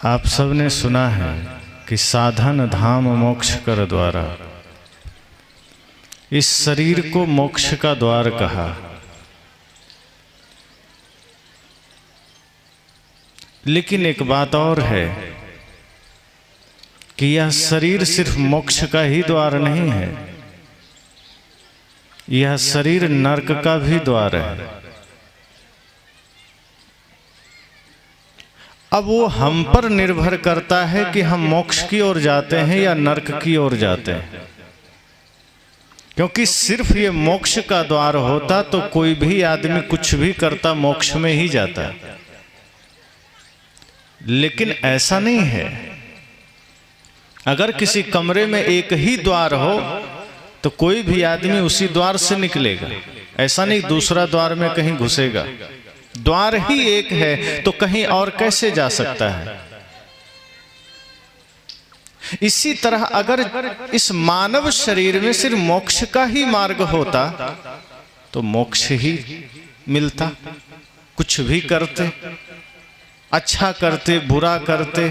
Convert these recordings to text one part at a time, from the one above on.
आप सबने सुना है कि साधन धाम मोक्ष कर द्वारा, इस शरीर को मोक्ष का द्वार कहा। लेकिन एक बात और है कि यह शरीर सिर्फ मोक्ष का ही द्वार नहीं है, यह शरीर नरक का भी द्वार है। अब वो हम पर निर्भर करता है कि हम मोक्ष की ओर जाते हैं या नरक की ओर जाते हैं। क्योंकि सिर्फ ये मोक्ष का द्वार होता तो कोई भी आदमी कुछ भी करता मोक्ष में ही जाता, लेकिन ऐसा नहीं है। अगर किसी कमरे में एक ही द्वार हो तो कोई भी आदमी उसी द्वार से निकलेगा, ऐसा नहीं दूसरा द्वार में कहीं घुसेगा। द्वार ही एक है तो कहीं और कैसे जा सकता है। इसी तरह अगर इस मानव शरीर में सिर्फ मोक्ष का ही मार्ग होता तो मोक्ष ही मिलता। कुछ भी करते, अच्छा करते, बुरा करते,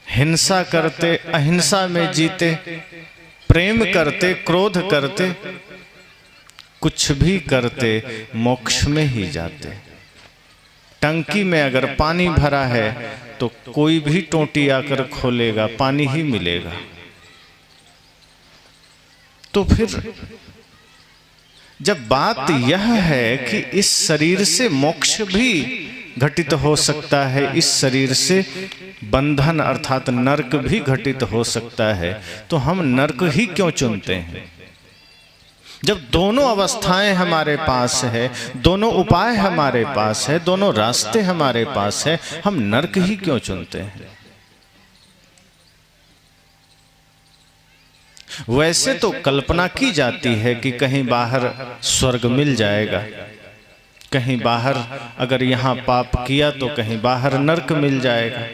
हिंसा करते, अहिंसा में जीते, प्रेम करते, क्रोध करते, कुछ भी करते मोक्ष में ही जाते। टंकी में अगर पानी भरा है तो कोई भी टोंटी आकर खोलेगा, पानी ही मिलेगा। तो फिर जब बात यह है कि इस शरीर से मोक्ष भी घटित हो सकता है, इस शरीर से बंधन अर्थात नरक भी घटित हो सकता है, तो हम नरक ही क्यों चुनते हैं? जब दोनों अवस्थाएं हमारे पास है, दोनों उपाय हमारे पास है, दोनों रास्ते हमारे पास है, हम नरक ही क्यों चुनते हैं? वैसे तो कल्पना की जाती है कि कहीं बाहर स्वर्ग मिल जाएगा, कहीं बाहर अगर यहां पाप किया तो कहीं बाहर नरक मिल जाएगा।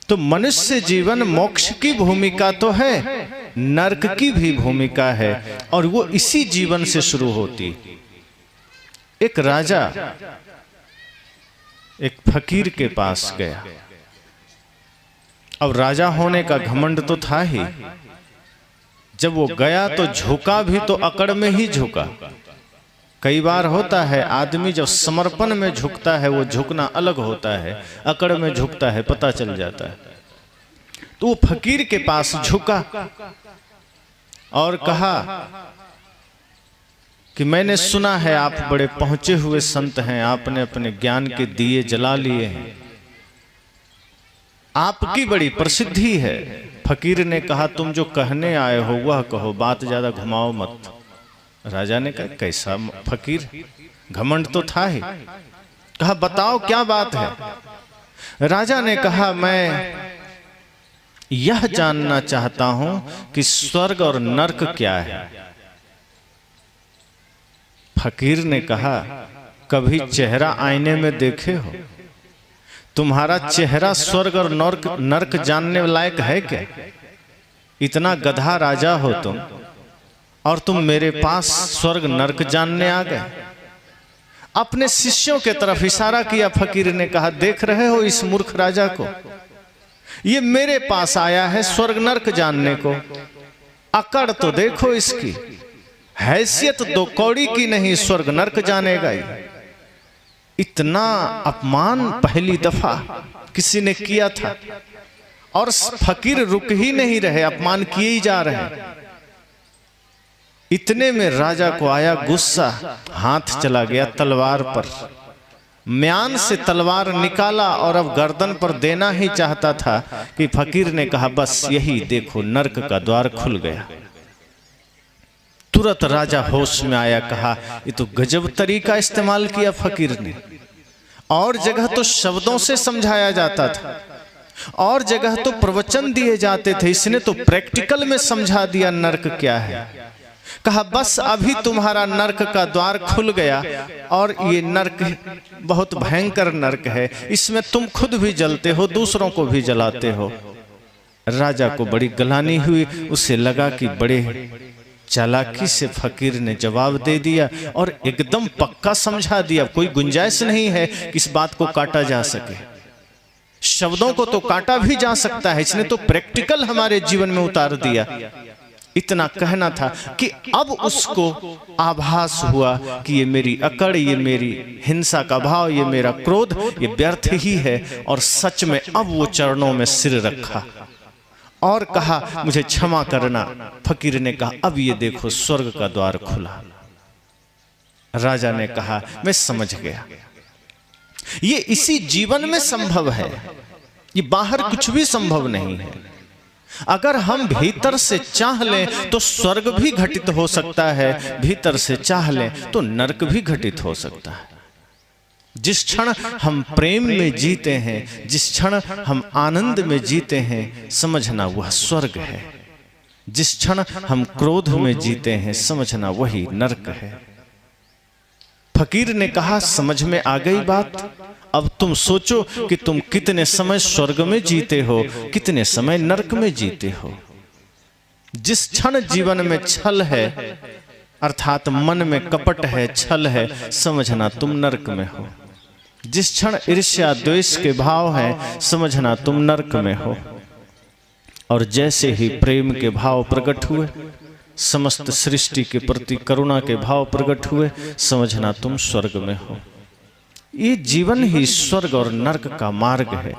तो मनुष्य जीवन मोक्ष की भूमिका तो है, नरक की भी भूमिका है, और वो इसी जीवन से शुरू होती। एक राजा एक फकीर के पास गया। अब राजा होने का घमंड तो था ही। जब वो गया तो झुका भी तो अकड़ में ही झुका। कई बार होता है आदमी जब समर्पण में झुकता है वो झुकना अलग होता है, अकड़ में झुकता है पता चल जाता है। तो वो फकीर के पास झुका और कहा कि मैंने सुना है आप बड़े पहुंचे हुए संत हैं, आपने अपने ज्ञान के दिए जला लिए हैं, आपकी बड़ी प्रसिद्धि है। फकीर ने कहा तुम जो कहने आए हो वह कहो, बात ज्यादा घुमाओ मत। राजा ने कहा कैसा फकीर, घमंड तो था ही। कहा बताओ क्या बात है। राजा ने कहा मैं यह जानना चाहता हूं कि स्वर्ग और नरक क्या है। फकीर ने कहा कभी चेहरा आईने में देखे हो? तुम्हारा चेहरा स्वर्ग और नरक जानने लायक है क्या? इतना गधा राजा हो तुम, और तुम मेरे पास स्वर्ग नरक जानने आ गए। अपने शिष्यों के तरफ इशारा किया फकीर ने, कहा देख रहे हो इस मूर्ख राजा को, ये मेरे पास आया है स्वर्ग नरक जानने को। अकड़ तो देखो इसकी, हैसियत दो कौड़ी की नहीं, स्वर्ग नरक जानेगा ये। इतना अपमान पहली दफा किसी ने किया था, और फकीर रुक ही नहीं रहे, अपमान किए ही जा रहे। इतने में राजा को आया गुस्सा, हाथ चला गया तलवार पर, म्यान से तलवार निकाला और अब गर्दन पर देना ही चाहता था कि फकीर ने कहा बस यही देखो नरक का द्वार खुल गया। तुरंत राजा होश में आया, कहा ये तो गजब तरीका इस्तेमाल किया फकीर ने। और जगह तो शब्दों से समझाया जाता था, और जगह तो प्रवचन दिए जाते थे, इसने तो प्रैक्टिकल में समझा दिया नरक क्या है। कहा बस अभी तुम्हारा नरक का द्वार खुल गया, और ये नरक बहुत भयंकर नरक है, इसमें तुम खुद भी जलते हो, दूसरों को भी जलाते हो। राजा को बड़ी गलानी हुई, उसे लगा कि बड़े चालाकी से फकीर ने जवाब दे दिया और एकदम पक्का समझा दिया, कोई गुंजाइश नहीं है कि इस बात को काटा जा सके। शब्दों को तो काटा भी जा सकता है, इसने तो प्रैक्टिकल हमारे जीवन में उतार दिया। इतना कहना था कि अब उसको आभास हुआ कि ये मेरी अकड़, ये मेरी हिंसा का भाव, ये मेरा क्रोध, ये व्यर्थ ही है। और सच में अब वो चरणों में सिर रखा और कहा मुझे क्षमा करना। फकीर ने कहा अब ये देखो स्वर्ग का द्वार खुला। राजा ने कहा मैं समझ गया, ये इसी जीवन में संभव है, ये बाहर कुछ भी संभव नहीं है। अगर हम भीतर से चाह लें तो स्वर्ग भी घटित हो सकता है, भीतर से चाह लें तो नरक भी घटित हो सकता है। जिस क्षण हम प्रेम में जीते हैं, जिस क्षण हम आनंद में जीते हैं, समझना वह स्वर्ग है। जिस क्षण हम क्रोध में जीते हैं, समझना वही नरक है। फकीर ने कहा समझ में आ गई बात। अब तुम सोचो कि तुम कितने समय स्वर्ग में जीते हो, कितने समय नरक में जीते हो। जिस क्षण जीवन में छल है, अर्थात मन में कपट है, छल है, समझना तुम नरक में हो। जिस क्षण ईर्ष्या द्वेष के भाव है, समझना तुम नरक में हो। और जैसे ही प्रेम के भाव प्रकट हुए, समस्त सृष्टि के प्रति करुणा के भाव प्रकट हुए, समझना तुम स्वर्ग में हो। ये जीवन ही स्वर्ग और नरक का मार्ग है।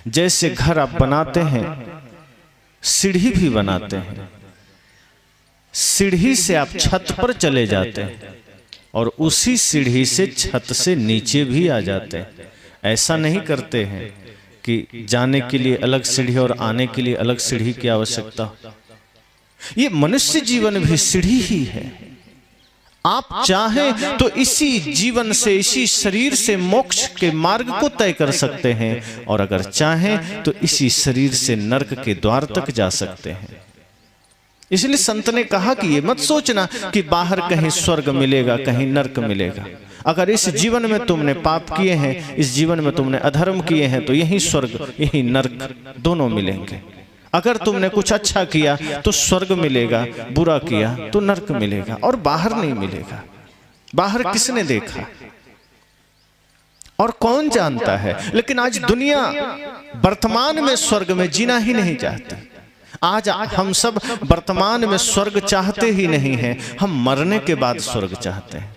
जैसे घर आप बनाते हैं, सीढ़ी भी बनाते हैं, सीढ़ी से आप छत पर चले जाते हैं और उसी सीढ़ी से छत से नीचे भी आ जाते हैं। ऐसा नहीं करते हैं कि जाने के लिए अलग सीढ़ी और आने के लिए अलग सीढ़ी की आवश्यकता। ये मनुष्य जीवन भी सीढ़ी ही है। आप चाहें तो इसी जीवन से, इसी शरीर से मोक्ष के मार्ग को तय कर सकते हैं, और अगर चाहें तो इसी शरीर से नरक के द्वार तक जा सकते हैं। इसलिए संत ने कहा कि ये मत सोचना कि बाहर कहीं स्वर्ग मिलेगा, कहीं नरक मिलेगा। अगर इस जीवन में तुमने पाप किए हैं, इस जीवन में तुमने अधर्म किए हैं, तो यही स्वर्ग यही नरक दोनों मिलेंगे। अगर तुमने कुछ अच्छा किया तो स्वर्ग मिलेगा, बुरा किया तो नरक मिलेगा, और बाहर नहीं मिलेगा। बाहर किसने देखा और कौन जानता है। लेकिन आज दुनिया वर्तमान में स्वर्ग में जीना ही नहीं चाहती। आज हम सब वर्तमान में स्वर्ग चाहते ही नहीं हैं, हम मरने के बाद स्वर्ग चाहते हैं।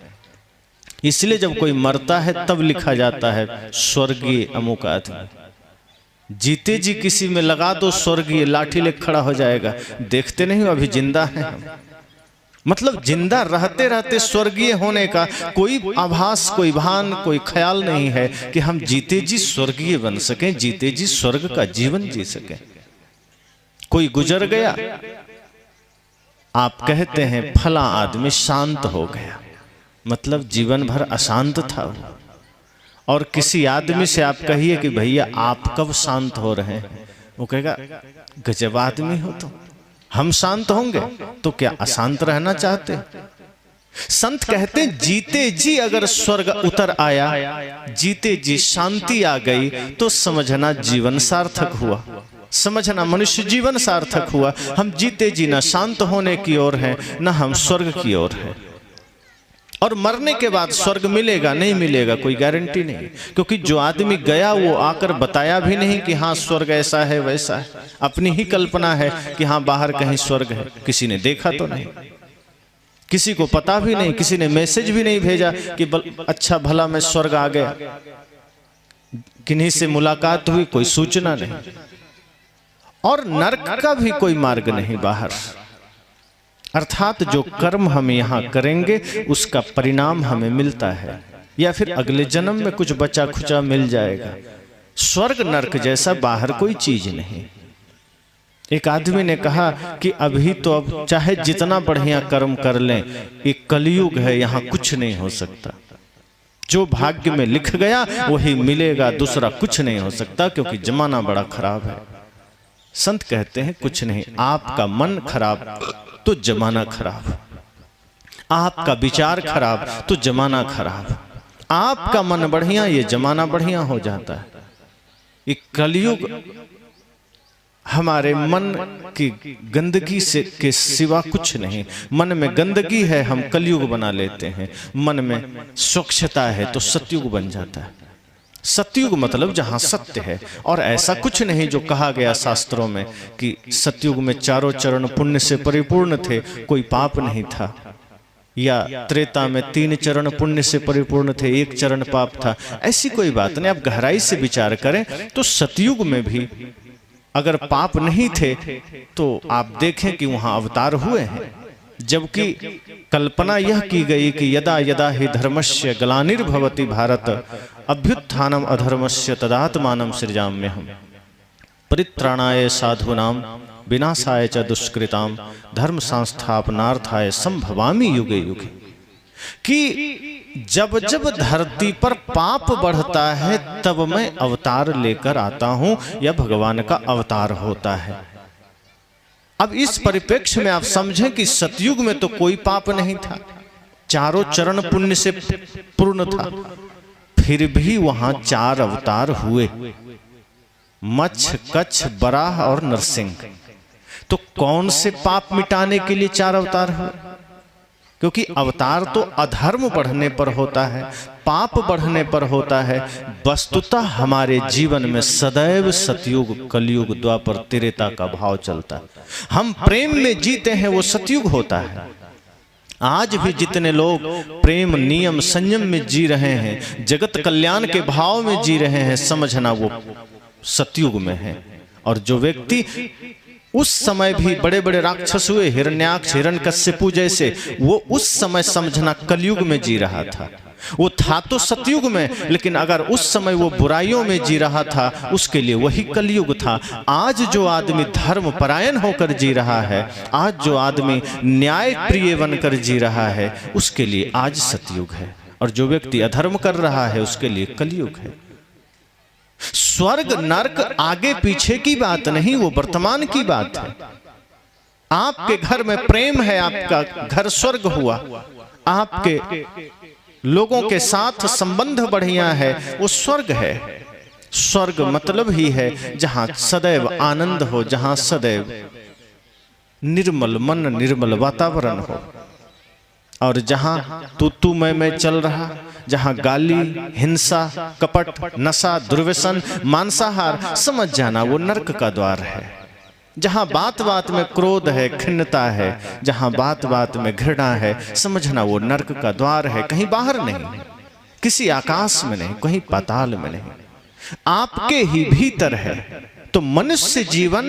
इसलिए जब कोई मरता है तब लिखा जाता है स्वर्गीय अमुक आदमी। जीते जी किसी में लगा दो स्वर्गीय, लाठी ले खड़ा हो जाएगा। देखते नहीं अभी जिंदा है हम। मतलब जिंदा रहते रहते स्वर्गीय होने का कोई आभास, कोई भान, कोई ख्याल नहीं है कि हम जीते जी स्वर्गीय बन सकें, जीते जी स्वर्ग का जीवन जी सकें। कोई गुजर गया, आप कहते हैं फला आदमी शांत हो गया, मतलब जीवन भर अशांत था। और किसी आदमी से आप कहिए कि भैया आप कब शांत हो रहे हैं, वो कहेगा गजब आदमी हो तो। हम शांत होंगे तो क्या अशांत रहना चाहते? संत कहते हैं जीते जी अगर स्वर्ग उतर आया, जीते जी शांति आ गई, तो समझना जीवन सार्थक हुआ, समझना मनुष्य जीवन सार्थक हुआ। हम जीते जी न शांत होने की ओर हैं, न हम स्वर्ग की ओर हैं। और मरने के बाद स्वर्ग मिलेगा नहीं मिलेगा कोई गारंटी नहीं, क्योंकि जो आदमी गया वो आकर बताया भी नहीं कि हाँ स्वर्ग ऐसा है वैसा है। अपनी ही कल्पना है कि हाँ बाहर कहीं स्वर्ग है, किसी ने देखा तो नहीं, किसी को पता भी नहीं, किसी ने मैसेज भी नहीं भेजा कि अच्छा भला मैं स्वर्ग आ गया, किन्हीं से मुलाकात हुई, कोई सूचना नहीं। और नरक का भी कोई मार्ग नहीं बाहर, अर्थात जो कर्म हम यहाँ करेंगे उसका परिणाम हमें मिलता है, या फिर अगले जन्म में कुछ बचा खुचा मिल जाएगा। स्वर्ग नरक जैसा बाहर कोई चीज नहीं। एक आदमी ने कहा कि अभी तो अब चाहे जितना बढ़िया कर्म कर लें, एक कलयुग है, यहाँ कुछ नहीं हो सकता। जो भाग्य में लिख गया वही मिलेगा, दूसरा कुछ नहीं हो सकता, क्योंकि जमाना बड़ा खराब है। संत कहते हैं कुछ नहीं, आपका मन खराब तो जमाना खराब, आपका विचार खराब तो जमाना खराब, आपका मन बढ़िया ये जमाना बढ़िया हो जाता है। ये कलयुग हमारे मन की गंदगी से के सिवा कुछ नहीं। मन में गंदगी है, हम कलयुग बना लेते हैं। मन में स्वच्छता है तो सतयुग बन जाता है। सतयुग मतलब जहां सत्य है। और ऐसा कुछ नहीं जो कहा गया शास्त्रों में कि सतयुग में चारों चरण पुण्य से परिपूर्ण थे, कोई पाप नहीं था, या त्रेता में 3 चरण पुण्य से परिपूर्ण थे, 1 चरण पाप था। ऐसी कोई बात नहीं। आप गहराई से विचार करें तो सतयुग में भी अगर पाप नहीं थे तो आप देखें कि वहां अवतार हुए हैं। जबकि कल्पना यह की गई कि यदा यदा हि धर्मस्य ग्लानिर्भवति भारत अभ्युत्थानम अधर्मस्य तदात्मानं सृजाम्यहम् परित्राणाय साधूनां विनाशाय च दुष्कृतां धर्म संस्थापनार्थाय संभवामि युगे युगे। कि जब जब धरती पर पाप बढ़ता है तब मैं अवतार लेकर आता हूं, यह भगवान का अवतार होता है। अब इस परिप्रेक्ष्य में आप समझें कि सतयुग में तो कोई पाप नहीं था, चारों चरण पुण्य से पूर्ण था, फिर भी वहां 4 अवतार हुए, मच्छ, कच्छ, बराह और नरसिंह। तो कौन से पाप मिटाने के लिए 4 अवतार हुए? क्योंकि अवतार तो अधर्म बढ़ने पर होता है, पाप बढ़ने पर होता है। वस्तुतः हमारे जीवन में सदैव सतयुग, कलयुग, द्वापर, त्रेता का भाव चलता है। हम प्रेम में जीते हैं, वो सतयुग होता है। आज भी जितने लोग प्रेम, नियम, संयम में जी रहे हैं, जगत कल्याण के भाव में जी रहे हैं, समझना वो सतयुग में है। और जो व्यक्ति उस समय भी बड़े बड़े राक्षस हुए, हिरण्याक्ष, हिरण्यकश्यपु जैसे, वो उस समय समझना कलयुग में जी रहा था। वो था तो सतयुग में, लेकिन अगर उस समय वो बुराइयों में जी रहा था, उसके लिए वही कलयुग था। आज जो आदमी धर्म परायण होकर जी रहा है, आज जो आदमी न्याय प्रिय बनकर जी रहा है, उसके लिए आज सतयुग है। और जो व्यक्ति अधर्म कर रहा है, उसके लिए कलयुग है। स्वर्ग नरक आगे पीछे की बात नहीं, वो वर्तमान की बात है। आपके घर में प्रेम है, आपका घर स्वर्ग हुआ। आपके लोगों के साथ संबंध बढ़िया है, वो स्वर्ग है। स्वर्ग मतलब ही है जहां सदैव आनंद हो, जहां सदैव निर्मल मन, निर्मल वातावरण हो। और जहां तू मैं चल रहा, जहां गाली, हिंसा, कपट, नशा, दुर्व्यसन, मांसाहार, समझ जाना वो नरक का द्वार है। जहां बात बात में क्रोध है, खिन्नता है, जहां बात बात में घृणा है, समझना वो नरक का द्वार है। कहीं बाहर नहीं, किसी आकाश में नहीं, कहीं पाताल में नहीं, आपके ही भीतर है। तो मनुष्य जीवन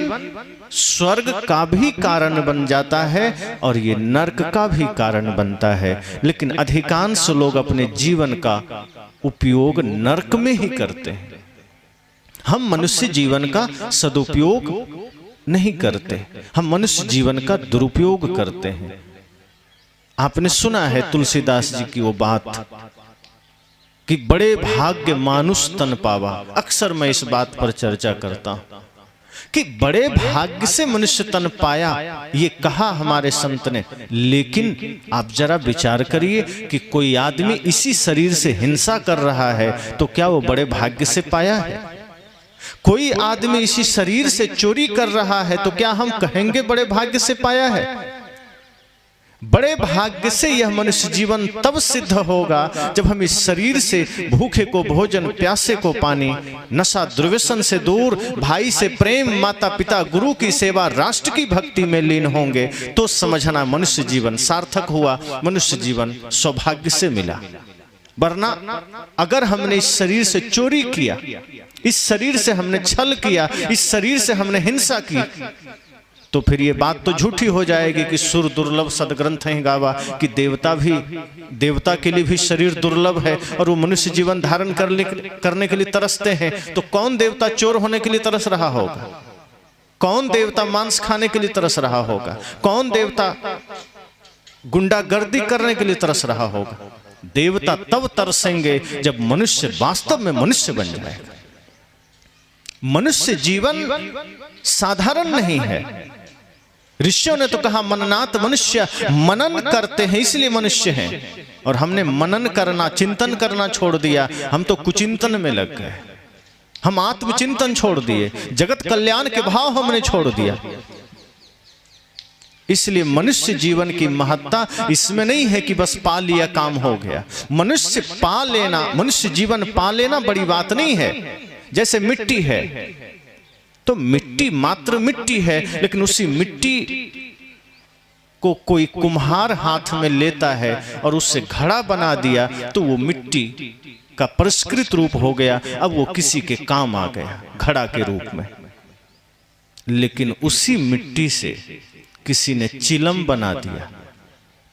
स्वर्ग का भी कारण बन जाता है और ये नरक का भी कारण बनता है। लेकिन अधिकांश लोग अपने जीवन का उपयोग नरक में ही करते हैं। हम मनुष्य जीवन का सदुपयोग नहीं करते, हम मनुष्य जीवन का दुरुपयोग करते हैं। आपने सुना है तुलसीदास जी की वो बात कि बड़े भाग्य मानुष तन पावा। अक्सर मैं इस बात पर चर्चा करता हूं कि बड़े भाग्य से मनुष्य तन पाया, ये कहा हमारे संत ने। लेकिन आप जरा विचार करिए कि कोई आदमी इसी शरीर से हिंसा कर रहा है तो क्या वो बड़े भाग्य से पाया है? कोई आदमी इसी शरीर से चोरी कर रहा है तो क्या हम कहेंगे बड़े भाग्य से पाया है? बड़े भाग्य से यह मनुष्य जीवन तब सिद्ध होगा जब हम इस शरीर से भूखे को भोजन, प्यासे को पानी, नशा दुर्व्यसन से दूर, भाई से प्रेम, माता पिता गुरु की सेवा, राष्ट्र की भक्ति में लीन होंगे। तो समझना मनुष्य जीवन सार्थक हुआ, मनुष्य जीवन सौभाग्य से मिला। वरना अगर हमने इस शरीर से चोरी किया, इस शरीर से हमने छल किया, इस शरीर से हमने हिंसा की, तो फिर ये बात तो झूठी हो जाएगी कि सुर दुर्लभ सदग्रंथ है गावा, कि देवता के लिए भी शरीर दुर्लभ है और वो मनुष्य जीवन धारण करने के लिए तरसते हैं। तो कौन देवता चोर होने के लिए तरस रहा होगा? कौन देवता मांस खाने के लिए तरस रहा होगा? कौन देवता गुंडागर्दी करने के लिए तरस रहा होगा? देवता तब तरसेंगे जब मनुष्य वास्तव में मनुष्य बन जाएगा। मनुष्य जीवन साधारण नहीं है। ऋषियों ने तो कहा मननात मनुष्य, मनन करते हैं इसलिए मनुष्य हैं। और हमने मनन करना, चिंतन करना छोड़ दिया, हम तो कुचिंतन में लग गए। हम आत्मचिंतन छोड़ दिए, जगत कल्याण के भाव हमने छोड़ दिया। इसलिए मनुष्य जीवन की महत्ता इसमें नहीं है कि बस पा लिया काम हो गया। मनुष्य पा लेना, मनुष्य जीवन पा लेना बड़ी बात नहीं है। जैसे मिट्टी है तो मिट्टी मात्र मिट्टी है, लेकिन उसी मिट्टी को कोई कुम्हार हाथ में लेता है और उससे घड़ा बना दिया तो वो मिट्टी का परिष्कृत रूप हो गया, अब वो किसी के काम आ गया घड़ा के रूप में। लेकिन उसी मिट्टी से किसी ने चिलम बना दिया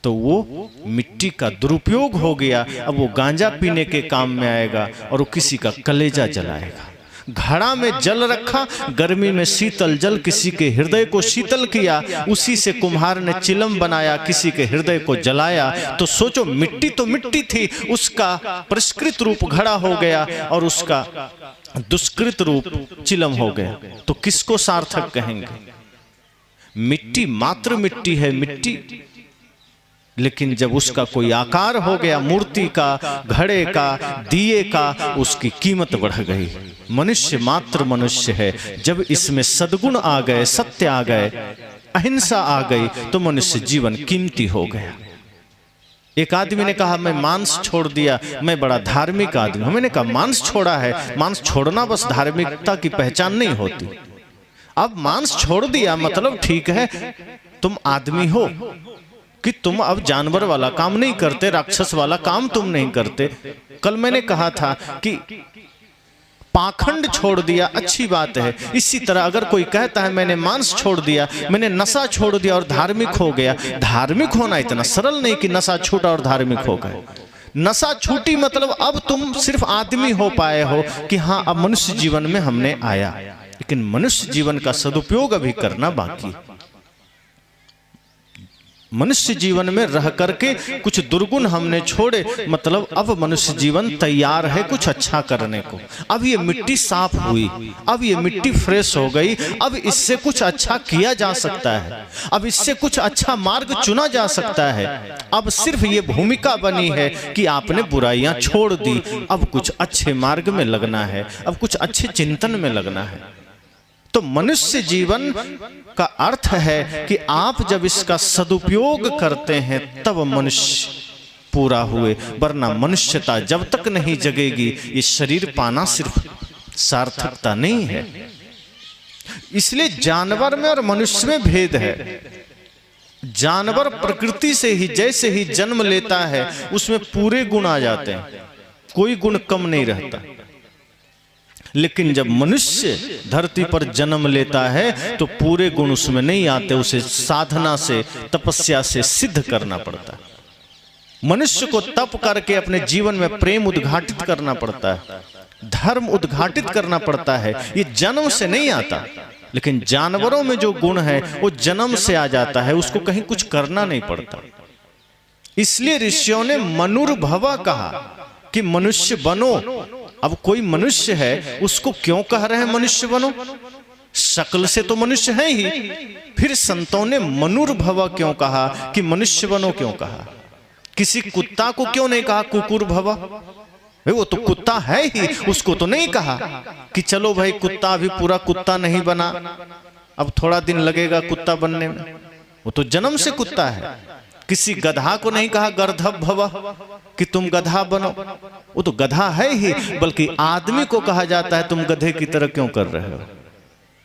तो वो मिट्टी का दुरुपयोग हो गया, अब वो गांजा पीने के काम में आएगा और वो किसी का कलेजा जलाएगा। घड़ा में जल रखा, गर्मी में शीतल जल किसी के हृदय को शीतल किया, उसी से कुम्हार ने चिलम बनाया, किसी के हृदय को जलाया। तो सोचो, मिट्टी तो मिट्टी थी, उसका परिष्कृत रूप घड़ा हो गया और उसका दुष्कृत रूप चिलम हो गया, तो किसको सार्थक कहेंगे? मिट्टी मात्र मिट्टी है, मिट्टी। लेकिन जब उसका कोई आकार हो गया, मूर्ति का, घड़े का, दिए का, उसकी कीमत बढ़ गई। मनुष्य मात्र मनुष्य है। जब इसमें सद्गुण आ गए, सत्य आ गए, अहिंसा आ गई, तो मनुष्य जीवन कीमती हो गया। एक आदमी ने कहा मैं मांस छोड़ दिया, मैं बड़ा धार्मिक आदमी हूं। मैंने कहा मांस छोड़ा है, मांस छोड़ना बस धार्मिकता की पहचान नहीं होती। अब मांस छोड़ दिया मतलब ठीक है, तुम आदमी हो कि तुम अब जानवर वाला काम नहीं करते, राक्षस वाला काम तुम नहीं करते। कल मैंने कहा था कि पाखंड छोड़ दिया, अच्छी बात है। इसी तरह अगर कोई कहता है मैंने मांस छोड़ दिया, मैंने नशा छोड़ दिया और धार्मिक हो गया, धार्मिक होना इतना सरल नहीं कि नशा छूटा और धार्मिक हो गए। नशा छूटी मतलब अब तुम सिर्फ आदमी हो पाए हो कि हाँ अब मनुष्य जीवन में हमने आया, लेकिन मनुष्य जीवन का सदुपयोग अभी करना बाकी। मनुष्य जीवन में रह करके कुछ दुर्गुण हमने छोड़े, मतलब अब मनुष्य जीवन तैयार है कुछ अच्छा करने को। अब ये मिट्टी साफ हुई, अब ये मिट्टी फ्रेश हो गई, अब इससे कुछ अच्छा किया जा सकता है, अब इससे कुछ अच्छा मार्ग चुना जा सकता है। अब सिर्फ ये भूमिका बनी है कि आपने बुराइयां छोड़ दी, अब कुछ अच्छे मार्ग में लगना है, अब कुछ अच्छे चिंतन में लगना है। तो मनुष्य जीवन का अर्थ है कि आप जब इसका सदुपयोग करते हैं तब मनुष्य पूरा हुए, वरना मनुष्यता जब तक नहीं जगेगी ये शरीर पाना सिर्फ सार्थकता नहीं है। इसलिए जानवर में और मनुष्य में भेद है। जानवर प्रकृति से ही जैसे ही जन्म लेता है उसमें पूरे गुण आ जाते हैं, कोई गुण कम नहीं रहता। लेकिन जब मनुष्य धरती पर जन्म लेता है तो पूरे गुण उसमें नहीं आते, उसे साधना से, तपस्या से सिद्ध करना पड़ता है। मनुष्य को तप करके अपने जीवन में प्रेम उद्घाटित करना पड़ता है, धर्म उद्घाटित करना पड़ता है, ये जन्म से नहीं आता। लेकिन जानवरों में जो गुण है वो जन्म से आ जाता है, उसको कहीं कुछ करना नहीं पड़ता। इसलिए ऋषियों ने मनुर्भव कहा कि मनुष्य बनो। अब कोई मनुष्य है उसको क्यों कह रहे हैं मनुष्य बनो? शक्ल से तो मनुष्य है ही, फिर संतों ने मनुर्भव क्यों कहा कि मनुष्य बनो क्यों कहा? किसी कुत्ता को क्यों नहीं कहा कुकुर भव? वो तो कुत्ता है ही, उसको तो नहीं कहा कि चलो भाई कुत्ता अभी पूरा कुत्ता नहीं बना, अब थोड़ा दिन लगेगा कुत्ता बनने में, वो तो जन्म से कुत्ता है। किसी गधा को नहीं कहा गर्धभ भव कि तुम गधा बनो, वो तो गधा है ही, बल्कि आदमी को कहा जाता है तुम गधे की तरह क्यों कर रहे हो।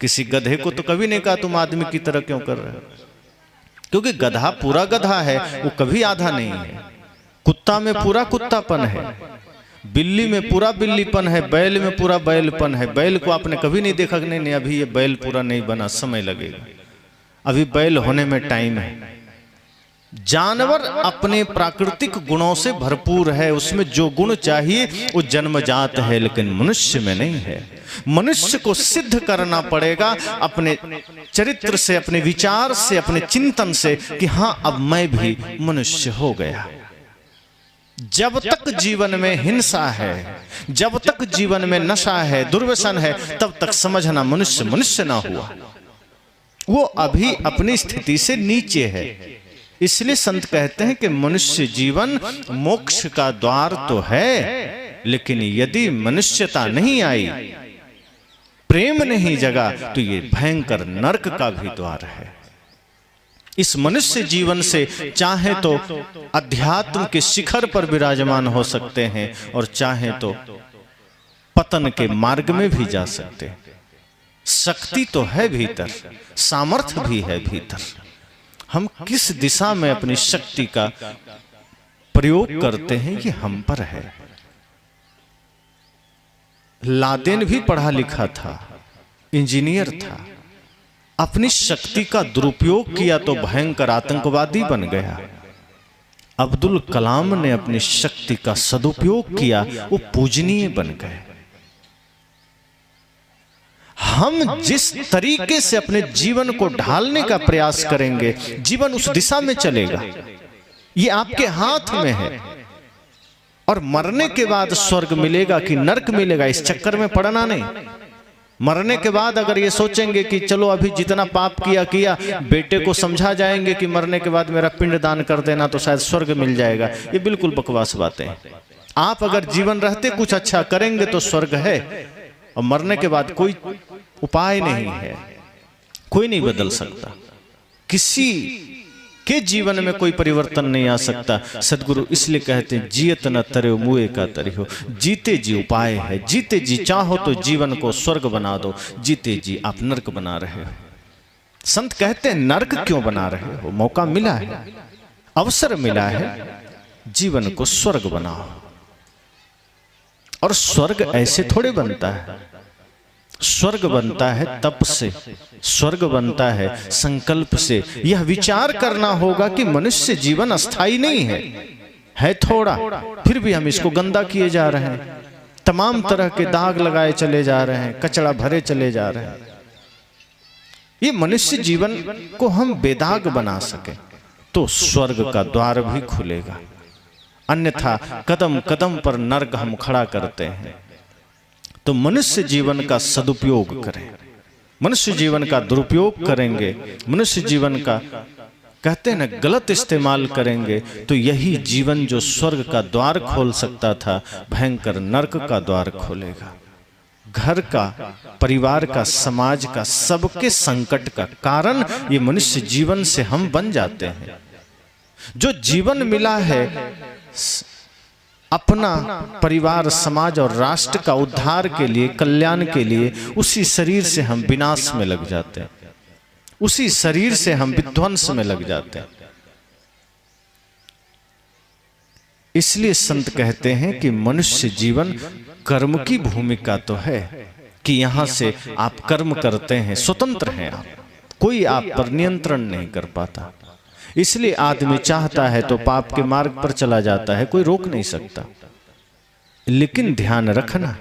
किसी गधे को तो कभी नहीं कहा तुम आदमी की तरह क्यों कर रहे हो, क्योंकि गधा पूरा गधा है, वो कभी आधा नहीं है। कुत्ता में पूरा कुत्तापन है, बिल्ली में पूरा बिल्लीपन है, बैल में पूरा बैलपन है। बैल को आपने कभी नहीं देखा कि नहीं अभी ये बैल पूरा नहीं बना, समय लगेगा, अभी बैल होने में टाइम है। जानवर अपने प्राकृतिक गुणों से भरपूर है, उसमें जो गुण चाहिए वो जन्मजात है, लेकिन मनुष्य में नहीं है। मनुष्य को सिद्ध करना पड़ेगा अपने चरित्र से, अपने विचार से, अपने चिंतन से कि हाँ अब मैं भी मनुष्य हो गया। जब तक जीवन में हिंसा है, जब तक जीवन में नशा है, दुर्व्यसन है, तब तक समझना मनुष्य मनुष्य ना हुआ, वो अभी अपनी स्थिति से नीचे है। इसलिए संत कहते हैं कि मनुष्य जीवन मोक्ष का द्वार तो है, लेकिन यदि मनुष्यता नहीं आई, प्रेम नहीं जगा, तो ये भयंकर नरक का भी द्वार है। इस मनुष्य जीवन से चाहे तो अध्यात्म के शिखर पर विराजमान हो सकते हैं और चाहे तो पतन के मार्ग में भी जा सकते हैं। शक्ति तो है भीतर, सामर्थ्य भी है भीतर। हम किस दिशा में अपनी शक्ति का प्रयोग करते हैं ये हम पर है। लादेन भी पढ़ा लिखा था, इंजीनियर था, अपनी शक्ति का दुरुपयोग किया तो भयंकर आतंकवादी बन गया। अब्दुल कलाम ने अपनी शक्ति का सदुपयोग किया, वो पूजनीय बन गए। हम जिस तरीके से अपने जीवन को ढालने का प्रयास करेंगे, जीवन उस दिशा में चलेगा। ये आपके हाथ में है। और मरने के बाद स्वर्ग मिलेगा कि नरक मिलेगा, इस चक्कर में पड़ना नहीं। मरने के बाद अगर ये सोचेंगे कि चलो अभी जितना पाप किया, बेटे को समझा जाएंगे कि मरने के बाद मेरा पिंड दान कर देना तो शायद स्वर्ग मिल जाएगा, ये बिल्कुल बकवास बातें हैं। आप अगर जीवन रहते कुछ अच्छा करेंगे तो स्वर्ग है, और मरने के बाद कोई उपाय नहीं है, कोई नहीं बदल सकता। किसी के जीवन में कोई परिवर्तन नहीं आ सकता। सदगुरु इसलिए कहते हैं, जियत न तरे मुए का तरी हो। जीते जी उपाय है, जीते जी चाहो तो जीवन को स्वर्ग बना दो, जीते जी आप नरक बना रहे हो। संत कहते हैं नरक क्यों बना रहे हो? मौका मिला है, अवसर मिला है, जीवन को स्वर्ग बनाओ। और स्वर्ग ऐसे थोड़े बनता है। स्वर्ग बनता है तप से, स्वर्ग बनता है संकल्प से। यह विचार करना होगा कि मनुष्य जीवन अस्थाई नहीं है थोड़ा, फिर भी हम इसको गंदा किए जा रहे हैं, तमाम तरह के दाग लगाए चले जा रहे हैं, कचरा भरे चले जा रहे हैं। ये मनुष्य जीवन को हम बेदाग बना सके तो स्वर्ग का द्वार भी खुलेगा, अन्यथा कदम कदम पर नरक हम खड़ा करते हैं। तो मनुष्य जीवन का सदुपयोग करें। मनुष्य जीवन का दुरुपयोग करेंगे, मनुष्य जीवन का कहते हैं ना गलत इस्तेमाल करेंगे, तो यही जीवन जो स्वर्ग का द्वार खोल सकता था, भयंकर नरक का द्वार खोलेगा। घर का, परिवार का, समाज का, सबके संकट का कारण ये मनुष्य जीवन से हम बन जाते हैं। जो जीवन मिला है अपना परिवार, समाज और राष्ट्र का उद्धार के लिए, कल्याण के लिए, उसी शरीर से हम विनाश में लग जाते हैं, उसी शरीर से हम विध्वंस में लग जाते हैं। इसलिए संत कहते हैं कि मनुष्य जीवन कर्म की भूमिका तो है कि यहां से आप कर्म करते हैं, स्वतंत्र हैं आप, कोई आप पर नियंत्रण नहीं कर पाता। इसलिए आदमी चाहता है तो पाप के मार्ग पर चला जाता है, कोई रोक नहीं सकता। लेकिन ध्यान रखना,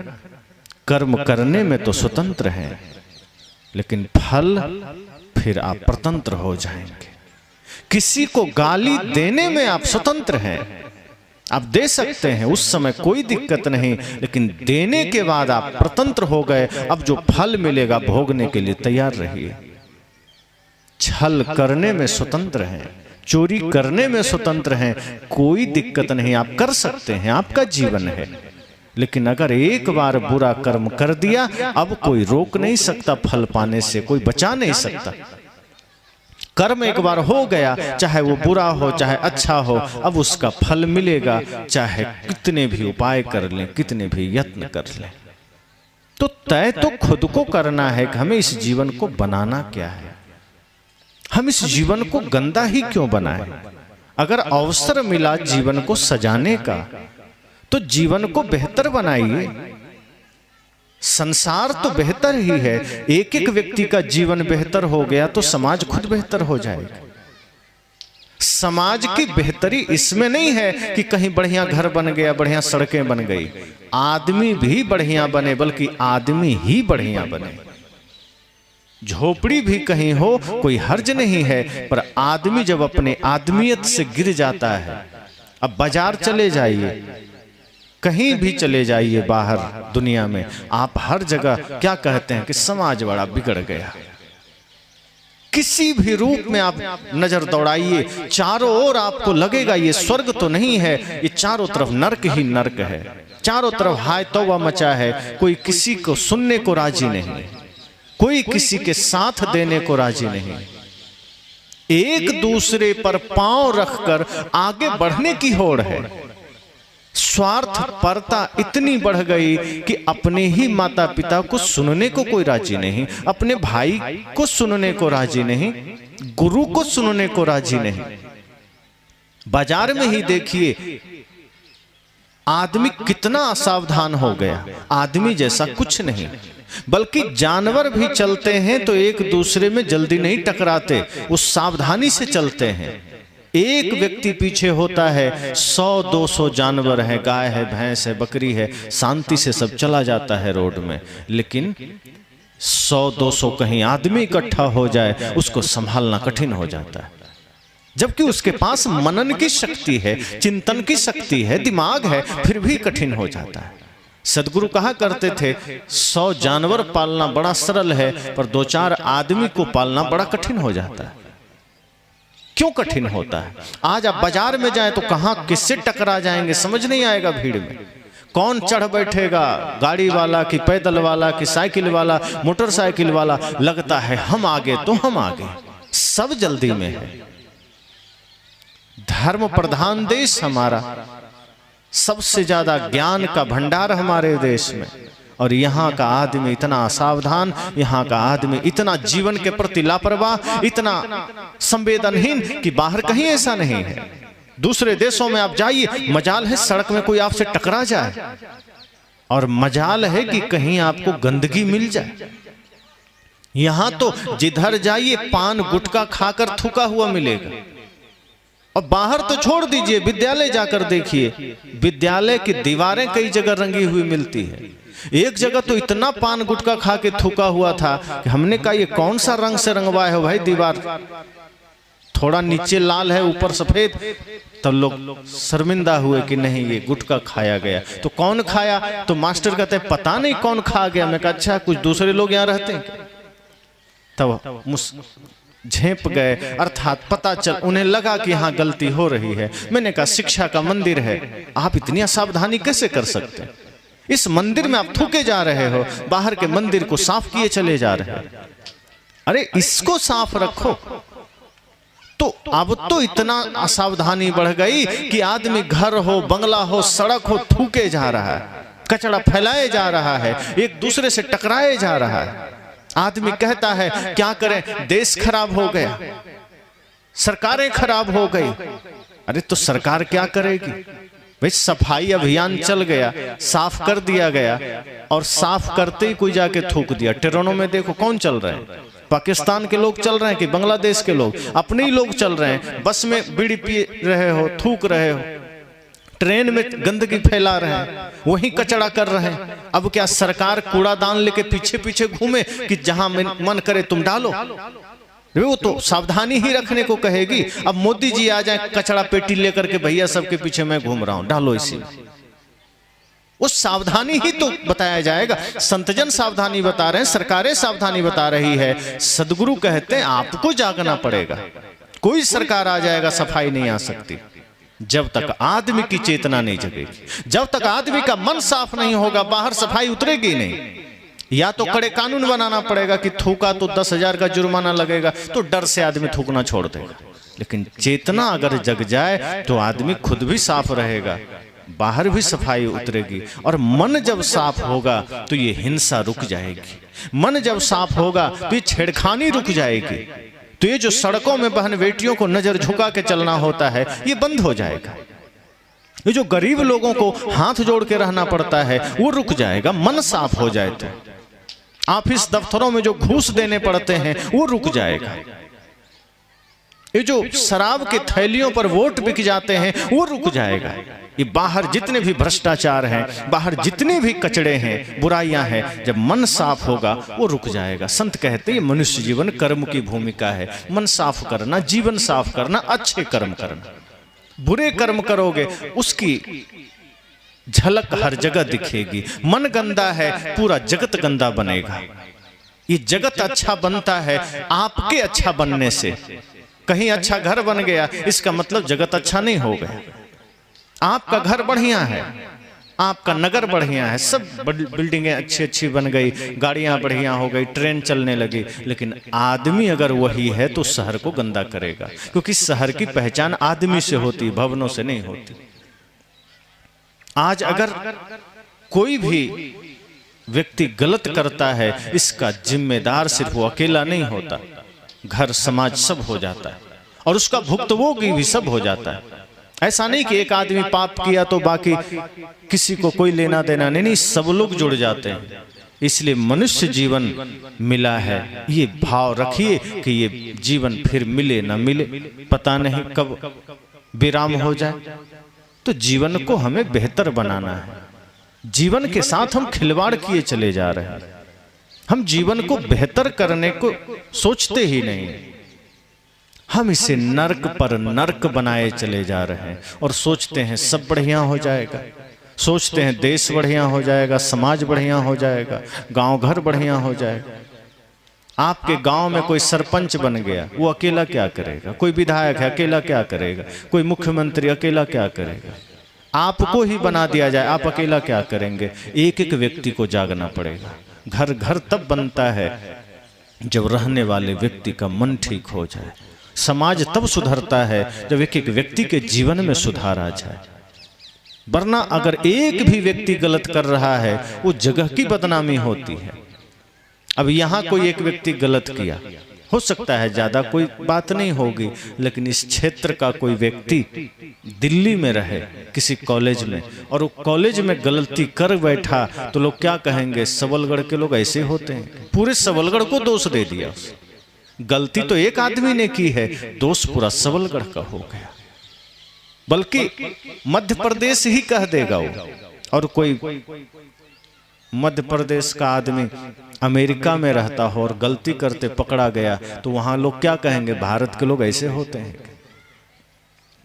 कर्म करने में तो स्वतंत्र हैं, लेकिन फल फिर आप स्वतंत्र हो जाएंगे। किसी को गाली देने में आप स्वतंत्र हैं, आप दे सकते हैं, उस समय कोई दिक्कत नहीं, लेकिन देने के बाद आप स्वतंत्र हो गए। अब जो फल मिलेगा भोगने के लिए तैयार रहिए। छल करने में स्वतंत्र हैं, चोरी करने में स्वतंत्र हैं, कोई दिक्कत नहीं, आप कर सकते हैं, आपका जीवन है। लेकिन अगर एक बार बुरा कर्म कर दिया, अब कोई रोक नहीं सकता फल पाने से, कोई बचा नहीं सकता। कर्म एक बार हो गया, चाहे वो बुरा हो चाहे अच्छा हो, अब उसका फल मिलेगा, चाहे कितने भी उपाय कर लें, कितने भी यत्न कर लें। तो तय तो खुद को करना है कि हमें इस जीवन को बनाना क्या है, हम इस जीवन को गंदा ही क्यों बनाएं। अगर अवसर मिला जीवन को सजाने का, तो जीवन को बेहतर बनाइए। संसार तो बेहतर ही है, एक एक व्यक्ति का जीवन बेहतर हो गया तो समाज खुद बेहतर हो जाएगा। समाज की बेहतरी इसमें नहीं है कि कहीं बढ़िया घर बन गया, बढ़िया सड़कें बन गई, आदमी भी बढ़िया बने, बल्कि आदमी ही बढ़िया बने। झोपड़ी भी कहीं हो कोई हर्ज नहीं है, पर आदमी जब अपने आदमियत से गिर जाता है, अब बाजार चले जाइए, कहीं भी चले जाइए बाहर दुनिया में, आप हर जगह क्या कहते हैं कि समाज बड़ा बिगड़ गया। किसी भी रूप में आप नजर दौड़ाइए, चारों ओर आपको लगेगा ये स्वर्ग तो नहीं है, ये चारों तरफ नरक ही नरक है। चारों तरफ हाय तौबा मचा है, कोई किसी को सुनने को राजी नहीं, कोई किसी के साथ देने को राजी नहीं। एक दूसरे पर पांव रखकर आगे बढ़ने की होड़ है। स्वार्थ परता इतनी बढ़ गई कि अपने ही माता पिता को सुनने को कोई राजी नहीं, अपने भाई को सुनने को राजी नहीं, गुरु को सुनने को राजी नहीं। बाजार में ही देखिए आदमी कितना असावधान हो गया। आदमी जैसा कुछ नहीं, बल्कि जानवर भी चलते हैं तो एक दूसरे में जल्दी नहीं टकराते, उस सावधानी से चलते हैं। एक व्यक्ति पीछे होता है, 100-200 जानवर है, गाय है, भैंस है, बकरी है, शांति से सब चला जाता है रोड में। लेकिन 100-200 कहीं आदमी इकट्ठा हो जाए, उसको संभालना कठिन हो जाता है। जबकि उसके पास मनन की शक्ति है, चिंतन की शक्ति है, दिमाग है, फिर भी कठिन हो जाता है। सदगुरु कहा करते थे 100 जानवर पालना बड़ा सरल है, पर 2-4 आदमी को पालना बड़ा कठिन हो जाता है। क्यों कठिन होता है? आज आप बाजार में जाएं तो कहां किससे टकरा जाएंगे समझ नहीं आएगा। भीड़ में कौन चढ़ बैठेगा, गाड़ी वाला कि पैदल वाला कि साइकिल वाला, मोटरसाइकिल वाला। लगता है हम आगे तो हम आगे, सब जल्दी में है। धर्म प्रधान देश हमारा, सबसे ज्यादा ज्ञान का भंडार हमारे देश में, और यहाँ का आदमी इतना असावधान, यहाँ का आदमी इतना जीवन के प्रति लापरवाह, इतना संवेदनहीन कि बाहर कहीं ऐसा नहीं है। दूसरे देशों में आप जाइए, मजाल है सड़क में कोई आपसे टकरा जाए, और मजाल है कि कहीं आपको गंदगी मिल जाए। यहाँ तो जिधर जाइए पान गुटखा खाकर थूका हुआ मिलेगा। और बाहर तो छोड़ दीजिए, विद्यालय जाकर देखिए, विद्यालय की दीवारें कई जगह रंगी हुई मिलती है। एक जगह तो इतना पान गुटखा खा के थूका हुआ था कि हमने कहा ये कौन सा रंग से रंगवाए हो भाई दीवार, थोड़ा नीचे लाल है ऊपर सफेद। तो लोग शर्मिंदा हुए कि नहीं ये गुटखा खाया गया। तो कौन खाया? तो मास्टर कहते हैं पता नहीं कौन खा गया। मैं कहा अच्छा कुछ दूसरे लोग यहाँ रहते हैं? तब झेप गए, अर्थात पता चल, उन्हें लगा कि यहाँ गलती हो रही है। मैंने कहा शिक्षा का मंदिर है, आप इतनी असावधानी कैसे कर सकते हैं? इस मंदिर में आप थूके जा रहे हो, बाहर के मंदिर को साफ किए चले जा रहे हैं। अरे इसको साफ रखो। तो अब तो इतना असावधानी बढ़ गई कि आदमी घर हो, बंगला हो, सड़क हो, थूके जा रहा है, कचरा फैलाए जा रहा है, एक दूसरे से टकराए जा रहा है। आदमी कहता है क्या करें, देश खराब हो गया, सरकारें खराब हो गई। अरे तो सरकार क्या करेगी भाई? सफाई अभियान चल गया, साफ कर दिया गया, और साफ करते ही कोई जाके थूक दिया। ट्रेनों में देखो कौन चल रहे हैं, पाकिस्तान के लोग चल रहे हैं कि बांग्लादेश के लोग? अपने ही लोग चल रहे हैं। बस में बीड़ी पी रहे हो, थूक रहे हो, ट्रेन में गंदगी फैला रहे हैं, वही कचरा कर रहे हैं। अब क्या सरकार कूड़ादान लेके पीछे पीछे घूमे कि जहां मन करे तुम डालो? वो तो सावधानी ही रखने को कहेगी। अब मोदी जी आ जाए कचरा पेटी लेकर के, भैया सबके पीछे मैं घूम रहा हूं, डालो इसी में। उस सावधानी ही तो बताया जाएगा। संतजन सावधानी बता रहे हैं, सरकारें सावधानी बता रही है। सदगुरु कहते हैं आपको जागना पड़ेगा। कोई सरकार आ जाएगा, सफाई नहीं आ सकती जब तक आदमी की चेतना नहीं जगेगी, जब तक आदमी का मन साफ नहीं होगा, बाहर सफाई उतरेगी नहीं। या तो कड़े कानून बनाना पड़ेगा कि थूका तो 10,000 का जुर्माना लगेगा, तो डर से आदमी थूकना छोड़ देगा। लेकिन चेतना अगर जग जाए तो आदमी खुद भी साफ रहेगा, बाहर भी सफाई उतरेगी। और मन जब साफ होगा तो ये हिंसा रुक जाएगी, मन जब साफ होगा तो ये छेड़खानी रुक जाएगी, तो ये जो सड़कों में बहन बेटियों को नजर झुका के चलना होता है ये बंद हो जाएगा। ये जो गरीब लोगों को हाथ जोड़ के रहना पड़ता है वो रुक जाएगा, मन साफ हो जाए तो। ऑफिस दफ्तरों में जो घूस देने पड़ते हैं वो रुक जाएगा। ये जो शराब के थैलियों पर वोट बिक जाते हैं वो रुक जाएगा। ये बाहर जितने भी भ्रष्टाचार हैं, बाहर जितने भी कचड़े हैं, बुराइयां हैं, जब मन साफ होगा वो रुक जाएगा। संत कहते हैं मनुष्य जीवन कर्म की भूमिका है। मन साफ करना, जीवन साफ करना, अच्छे कर्म करना। बुरे कर्म करोगे उसकी झलक हर जगह दिखेगी। मन गंदा है, पूरा जगत गंदा बनेगा। ये जगत अच्छा बनता है आपके अच्छा बनने से। कहीं अच्छा घर बन गया इसका मतलब जगत अच्छा नहीं हो गया। आपका घर बढ़िया है, आपका नगर बढ़िया है, सब बिल्डिंगें अच्छी अच्छी बन गई, गाड़ियां बढ़िया हो गई, ट्रेन चलने लगी, लेकिन आदमी अगर वही है तो शहर को गंदा करेगा, क्योंकि शहर की पहचान आदमी से होती, भवनों से नहीं होती। आज अगर कोई भी व्यक्ति गलत करता है, इसका जिम्मेदार सिर्फ वो अकेला नहीं होता, घर समाज सब हो जाता है, और उसका भुगतभोगी भी सब हो जाता है। ऐसा नहीं कि एक आदमी पाप किया तो बाकी किसी को कोई लेना देना नहीं, नहीं, सब लोग जुड़ जाते हैं। इसलिए मनुष्य जीवन मिला है, ये भाव रखिए कि ये जीवन फिर मिले ना मिले, पता नहीं कब विराम हो जाए। तो जीवन को हमें बेहतर बनाना है। जीवन के साथ हम खिलवाड़ किए चले जा रहे हैं, हम जीवन को बेहतर करने को सोचते ही नहीं, हम इसे नर्क पर नर्क बनाए चले जा रहे हैं और सोचते हैं सब बढ़िया हो जाएगा, सोचते हैं देश बढ़िया हो जाएगा, समाज बढ़िया हो जाएगा, गांव घर बढ़िया हो जाएगा। आपके गांव में कोई सरपंच बन गया, वो अकेला क्या करेगा? कोई विधायक है, अकेला क्या करेगा? कोई मुख्यमंत्री अकेला क्या करेगा? आपको ही बना दिया जाए, आप अकेला क्या करेंगे? एक एक व्यक्ति को जागना पड़ेगा। घर घर तब बनता है जब रहने वाले व्यक्ति का मन ठीक हो जाए। समाज तब सुधरता है जब एक एक व्यक्ति के जीवन में सुधार आ जाए। वरना अगर एक भी व्यक्ति गलत कर रहा है, वो जगह की बदनामी होती है। अब यहाँ कोई एक व्यक्ति गलत किया, हो सकता है ज्यादा कोई बात नहीं होगी, लेकिन इस क्षेत्र का कोई व्यक्ति दिल्ली में रहे किसी कॉलेज में, और वो कॉलेज में गलती कर बैठा, तो लोग क्या कहेंगे? सबलगढ़ के लोग ऐसे होते हैं, पूरे सबलगढ़ को दोष दे दिया। गलती तो एक आदमी ने की है, दोष पूरा सबलगढ़ का हो गया। बल्कि मध्य प्रदेश ही कह देगा वो, और कोई मध्य प्रदेश का आदमी अमेरिका में रहता हो और गलती करते पकड़ा गया, तो वहां लोग क्या कहेंगे? भारत के लोग ऐसे होते हैं।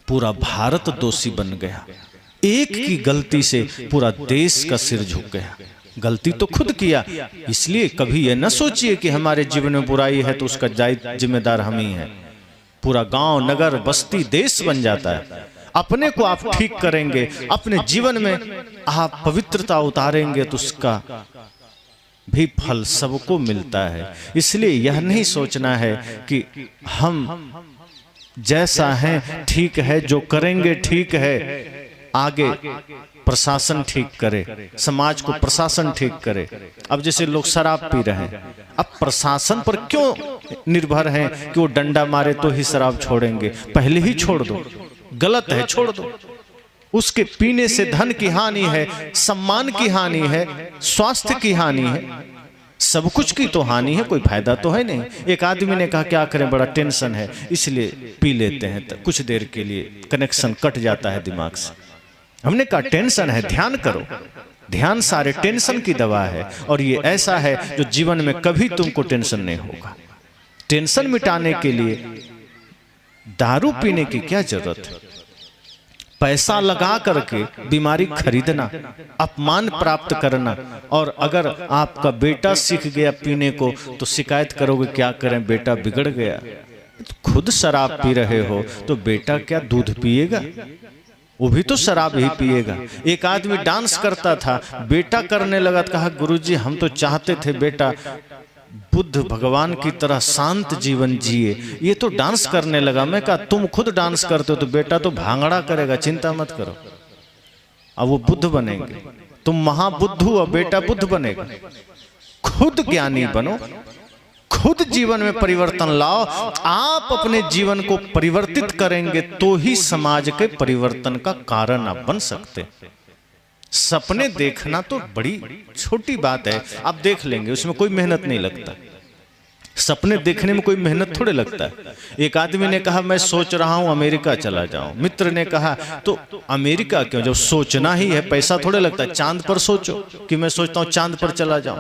पूरा भारत दोषी बन गया, एक की गलती से पूरा देश का सिर झुक गया। गलती तो खुद किया, इसलिए कभी यह न सोचिए कि हमारे जीवन में बुराई है तो उसका जिम्मेदार हम ही हैं। पूरा गांव, नगर, बस्ती, देश बन जाता है। अपने को आप ठीक करेंगे, अपने जीवन में आप पवित्रता उतारेंगे, तो उसका भी फल सबको मिलता है। इसलिए यह नहीं सोचना है कि हम जैसा हैं ठीक है, जो करेंगे ठीक है, आगे प्रशासन ठीक करे, समाज को प्रशासन ठीक करे। अब जैसे लोग शराब पी रहे हैं, अब प्रशासन पर क्यों निर्भर हैं कि वो डंडा मारे तो ही शराब छोड़ेंगे? पहले ही छोड़ दो, गलत है, छोड़ दो। उसके पीने से धन की हानि है, सम्मान की हानि है, स्वास्थ्य की हानि है, सब कुछ की तो हानि है, कोई फायदा तो है नहीं। एक आदमी ने कहा क्या करें, बड़ा टेंशन है, इसलिए पी लेते हैं, तो कुछ देर के लिए कनेक्शन कट जाता है दिमाग से। हमने कहा टेंशन है, ध्यान करो। ध्यान सारे टेंशन की दवा है, और ये ऐसा है जो जीवन में कभी तुमको टेंशन नहीं होगा। टेंशन मिटाने के लिए दारू पीने की क्या जरूरत है? पैसा लगा करके बीमारी खरीदना, अपमान प्राप्त करना, और अगर आपका बेटा सीख गया पीने को तो शिकायत करोगे क्या करें, बेटा बिगड़ गया। तो खुद शराब पी रहे हो तो बेटा क्या दूध पिएगा? वो भी तो शराब ही पिएगा। एक आदमी डांस करता था, बेटा करने लगा, कहा गुरुजी हम तो चाहते थे बेटा बुद्ध भगवान की तरह शांत जीवन जिए, ये तो डांस करने लगा। मैं कहा तुम खुद डांस करते हो तो बेटा तो भांगड़ा करेगा, चिंता मत करो, अब वो बुद्ध बनेंगे। तुम महाबुद्ध हो, बेटा बुद्ध बनेगा। खुद ज्ञानी बनो, खुद जीवन में परिवर्तन लाओ। आप अपने जीवन को परिवर्तित करेंगे तो ही समाज के परिवर्तन का कारण आप बन सकते। सपने देखना तो बड़ी छोटी बात है, आप देख लेंगे, उसमें कोई मेहनत नहीं लगता। सपने देखने में कोई मेहनत थोड़े लगता है। एक आदमी ने कहा मैं सोच रहा हूं अमेरिका चला जाऊं। मित्र ने कहा तो अमेरिका क्यों, जब सोचना ही है, पैसा थोड़े लगता है। चांद पर सोचो कि मैं सोचता हूं चांद पर चला जाऊं।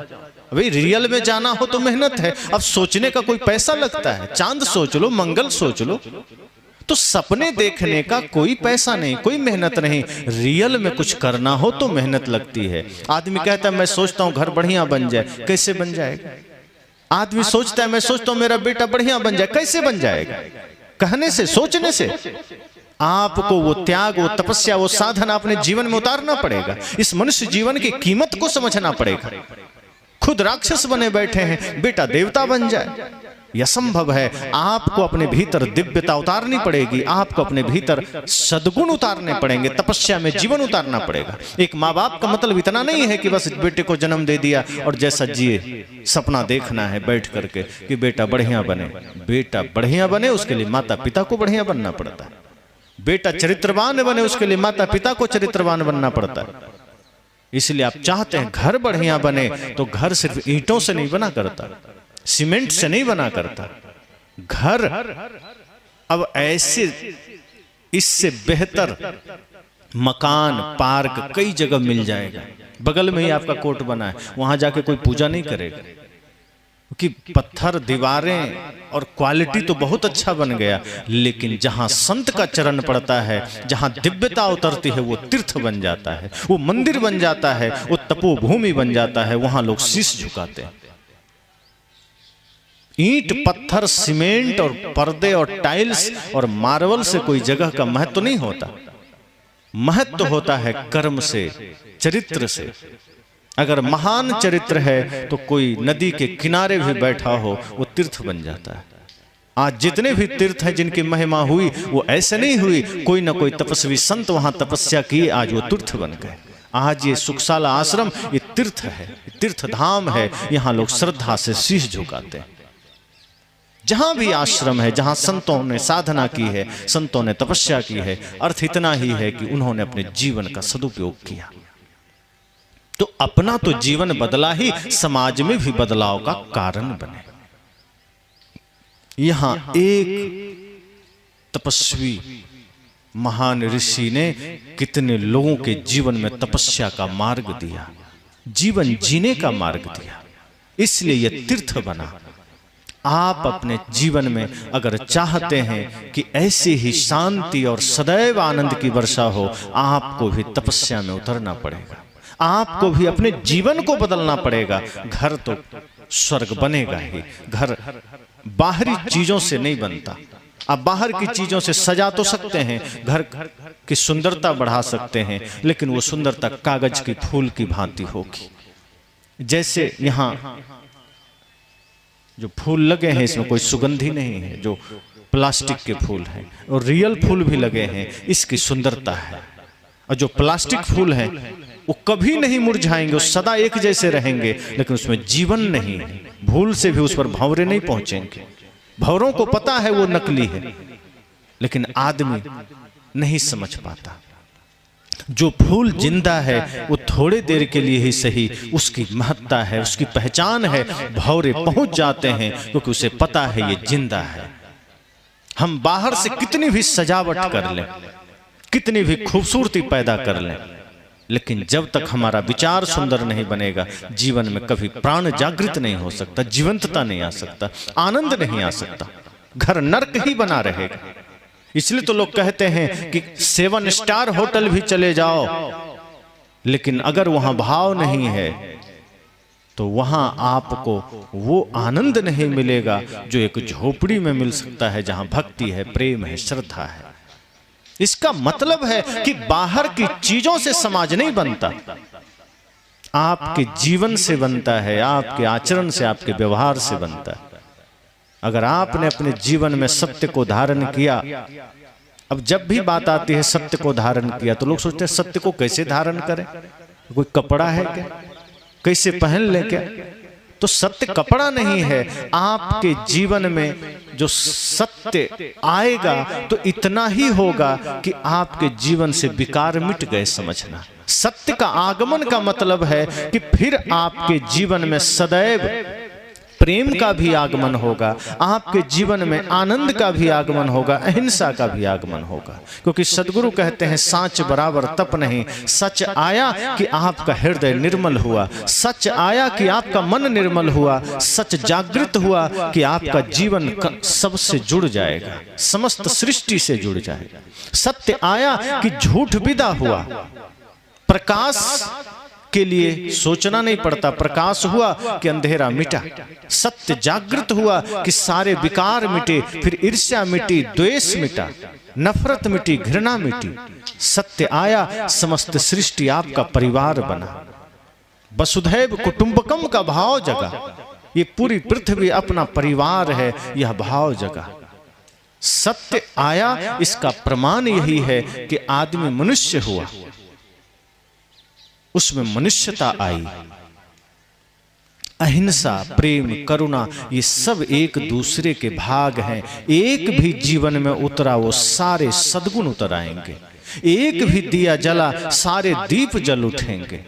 भाई रियल में जाना हो तो मेहनत है, अब सोचने का कोई पैसा लगता है। चांद सोच लो, मंगल सोच लो। तो सपने देखने का कोई पैसा नहीं, कोई मेहनत नहीं। रियल में कुछ करना हो तो मेहनत लगती है। आदमी कहता है मैं सोचता हूं घर बढ़िया बन जाए, कैसे बन जाएगा? आदमी सोचता है मैं सोचता हूं मेरा बेटा बढ़िया बन जाए, कैसे बन जाएगा? कहने से, सोचने से। आपको वो त्याग, वो तपस्या, वो साधना अपने जीवन में उतारना पड़ेगा। इस मनुष्य जीवन की कीमत को समझना पड़ेगा। खुद राक्षस बने बैठे हैं, बेटा देवता बन जाए, यह संभव है। आपको अपने भीतर दिव्यता उतारनी पड़ेगी, आपको अपने भीतर सद्गुण उतारने पड़ेंगे, तपस्या में जीवन उतारना पड़ेगा। एक माँ बाप का मतलब इतना नहीं है कि बस बेटे को जन्म दे दिया और जैसा जिए, सपना देखना है बैठ करके कि बेटा बढ़िया बने। बेटा बढ़िया बने उसके लिए माता पिता को बढ़िया बनना पड़ता है। बेटा चरित्रवान बने उसके लिए माता पिता को चरित्रवान बनना पड़ता है। इसलिए आप चाहते हैं घर बढ़िया बने, तो घर सिर्फ ईंटों से नहीं बना करता, सीमेंट से नहीं बना करता। घर अब ऐसे, इससे बेहतर मकान, पार्क कई जगह मिल जाएगा। बगल में ही आपका कोर्ट बना है, वहां जाके कोई पूजा नहीं करेगा, क्योंकि पत्थर, दीवारें और क्वालिटी तो बहुत अच्छा बन गया, लेकिन जहां संत का चरण पड़ता है, जहां दिव्यता उतरती है, वो तीर्थ बन जाता है, वो मंदिर बन जाता है, वो तपोभूमि बन जाता है। वहां लोग शीश झुकाते हैं। ईंट, पत्थर, सीमेंट और पर्दे और टाइल्स और मार्बल से कोई जगह का महत्व नहीं होता। महत्व होता है कर्म से, चरित्र से। अगर महान चरित्र है तो कोई नदी के किनारे भी बैठा हो वो तीर्थ बन जाता है। आज जितने भी तीर्थ हैं जिनकी महिमा हुई, वो ऐसे नहीं हुई, कोई ना कोई तपस्वी संत वहां तपस्या की, आज वो तीर्थ बन गए। आज ये सुखशाला आश्रम ये तीर्थ है, तीर्थ धाम है। यहाँ लोग श्रद्धा से शीश झुकाते हैं। जहां भी आश्रम है, जहां संतों ने साधना की है, संतों ने तपस्या की है, अर्थ इतना ही है कि उन्होंने अपने जीवन का सदुपयोग किया। तो अपना तो जीवन बदला ही समाज में भी बदलाव का कारण बने। यहां एक तपस्वी महान ऋषि ने कितने लोगों के जीवन में तपस्या का मार्ग दिया, जीवन जीने का मार्ग दिया, इसलिए यह तीर्थ बना। आप अपने जीवन में अगर चाहते हैं कि ऐसी ही शांति और सदैव आनंद की वर्षा हो, आपको भी तपस्या में उतरना पड़ेगा। आपको भी अपने जीवन को बदलना पड़ेगा। घर तो स्वर्ग बनेगा ही, घर बाहरी चीजों से नहीं बनता। आप बाहर की चीजों से सजा तो सकते हैं, घर की सुंदरता बढ़ा सकते हैं, लेकिन वो सुंदरता कागज की फूल की भांति होगी। जैसे यहाँ जो फूल लगे हैं, इसमें कोई सुगंधी नहीं है, जो प्लास्टिक के फूल हैं, और रियल फूल भी लगे हैं, इसकी सुंदरता है। और जो प्लास्टिक फूल हैं वो कभी नहीं मुरझाएंगे, वो सदा एक जैसे रहेंगे, लेकिन उसमें जीवन नहीं है। भूल से भी उस पर भंवरे नहीं पहुंचेंगे। भंवरों को पता है वो नकली है, लेकिन आदमी नहीं समझ पाता। जो फूल जिंदा है वो थोड़े देर के लिए ही सही, उसकी महत्ता है, उसकी पहचान है। भंवरे पहुंच जाते हैं क्योंकि उसे पता है ये जिंदा है। हम बाहर से कितनी भी सजावट कर लें, कितनी भी खूबसूरती पैदा कर लें, लेकिन जब तक हमारा विचार सुंदर नहीं बनेगा, जीवन में कभी प्राण जागृत नहीं हो सकता, जीवंतता नहीं आ सकता, आनंद नहीं आ सकता। घर नर्क ही बना रहेगा। इसलिए तो लोग कहते हैं कि 7 स्टार होटल भी चले जाओ, लेकिन अगर वहां भाव नहीं है तो वहां आपको वो आनंद नहीं मिलेगा जो एक झोपड़ी में मिल सकता है, जहां भक्ति है, प्रेम है, श्रद्धा है। इसका मतलब है कि बाहर की चीजों से समाज नहीं बनता, आपके जीवन से बनता है, आपके आचरण से, आपके व्यवहार से बनता है। अगर आपने अपने जीवन में सत्य को धारण किया, अब जब भी बात आती है सत्य को धारण किया, तो लोग सोचते हैं सत्य को कैसे धारण करें, कोई कपड़ा है क्या, कैसे पहन ले क्या? तो सत्य कपड़ा नहीं है। आपके जीवन में जो सत्य आएगा तो इतना ही होगा कि आपके जीवन से विकार मिट गए, समझना। सत्य का आगमन का मतलब है कि फिर आपके जीवन में सदैव प्रेम का भी आगमन होगा, आपके जीवन में आनंद का भी आगमन होगा, अहिंसा का भी आगमन होगा। क्योंकि सदगुरु कहते हैं सांच बराबर तप नहीं, सच आया कि आपका हृदय निर्मल हुआ, सच आया कि आपका मन निर्मल हुआ, सच जागृत हुआ कि आपका जीवन सबसे जुड़ जाएगा, समस्त सृष्टि से जुड़ जाएगा। सत्य आया कि झूठ विदा हुआ, प्रकाश के लिए सोचना नहीं पड़ता। प्रकाश हुआ कि अंधेरा मिटा, सत्य जागृत हुआ कि सारे विकार मिटे, फिर ईर्ष्या मिटी, द्वेष मिटा, नफरत मिटी, घृणा मिटी। सत्य आया, समस्त सृष्टि आपका परिवार बना, वसुधैव कुटुंबकम का भाव जगा। ये पूरी पृथ्वी अपना परिवार है, यह भाव जगा। सत्य आया, इसका प्रमाण यही है कि आदमी मनुष्य हुआ, उसमें मनुष्यता आई। अहिंसा, प्रेम, करुणा, ये सब एक दूसरे के भाग हैं। एक भी जीवन में उतरा वो सारे सद्गुण उतर आएंगे। एक भी दिया जला सारे दीप जल उठेंगे।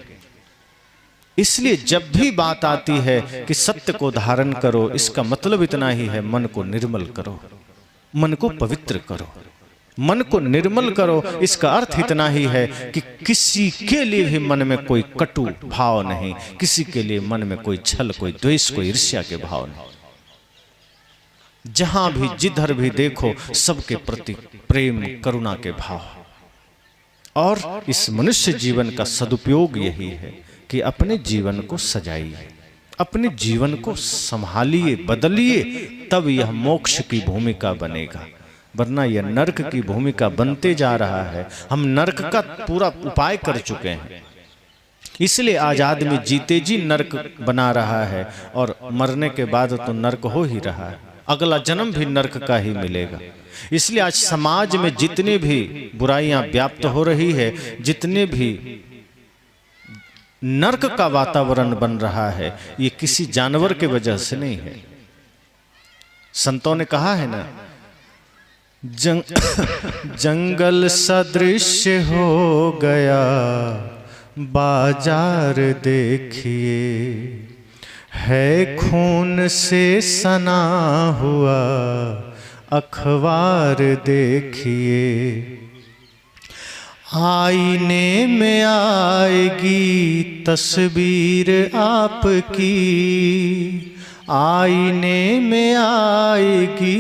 इसलिए जब भी बात आती है कि सत्य को धारण करो, इसका मतलब इतना ही है, मन को निर्मल करो, मन को पवित्र करो, मन को निर्मल करो। इसका अर्थ इतना ही है कि किसी के लिए भी मन में कोई कटु भाव नहीं, किसी के लिए मन में कोई छल, कोई द्वेष, कोई ईर्ष्या के भाव नहीं। जहां भी जिधर भी देखो सबके प्रति प्रेम, करुणा के भाव। और इस मनुष्य जीवन का सदुपयोग यही है कि अपने जीवन को सजाइए, अपने जीवन को संभालिए, बदलिए, तब यह मोक्ष की भूमिका बनेगा। वरना यह नरक की भूमिका बनते जा रहा है। हम नरक का पूरा उपाय कर चुके हैं, इसलिए आज आदमी जीते जी नरक बना रहा है और मरने के बाद तो नरक हो ही रहा है, अगला जन्म भी नरक का ही मिलेगा। इसलिए आज समाज में जितनी भी बुराइयां व्याप्त हो रही है, जितने भी नरक का वातावरण बन रहा है, ये किसी जानवर के वजह से नहीं है। संतों ने कहा है ना, जंगल सदृश हो गया बाजार देखिए, है खून से सना हुआ अखबार देखिए। आईने में आएगी तस्वीर आपकी, आईने में आएगी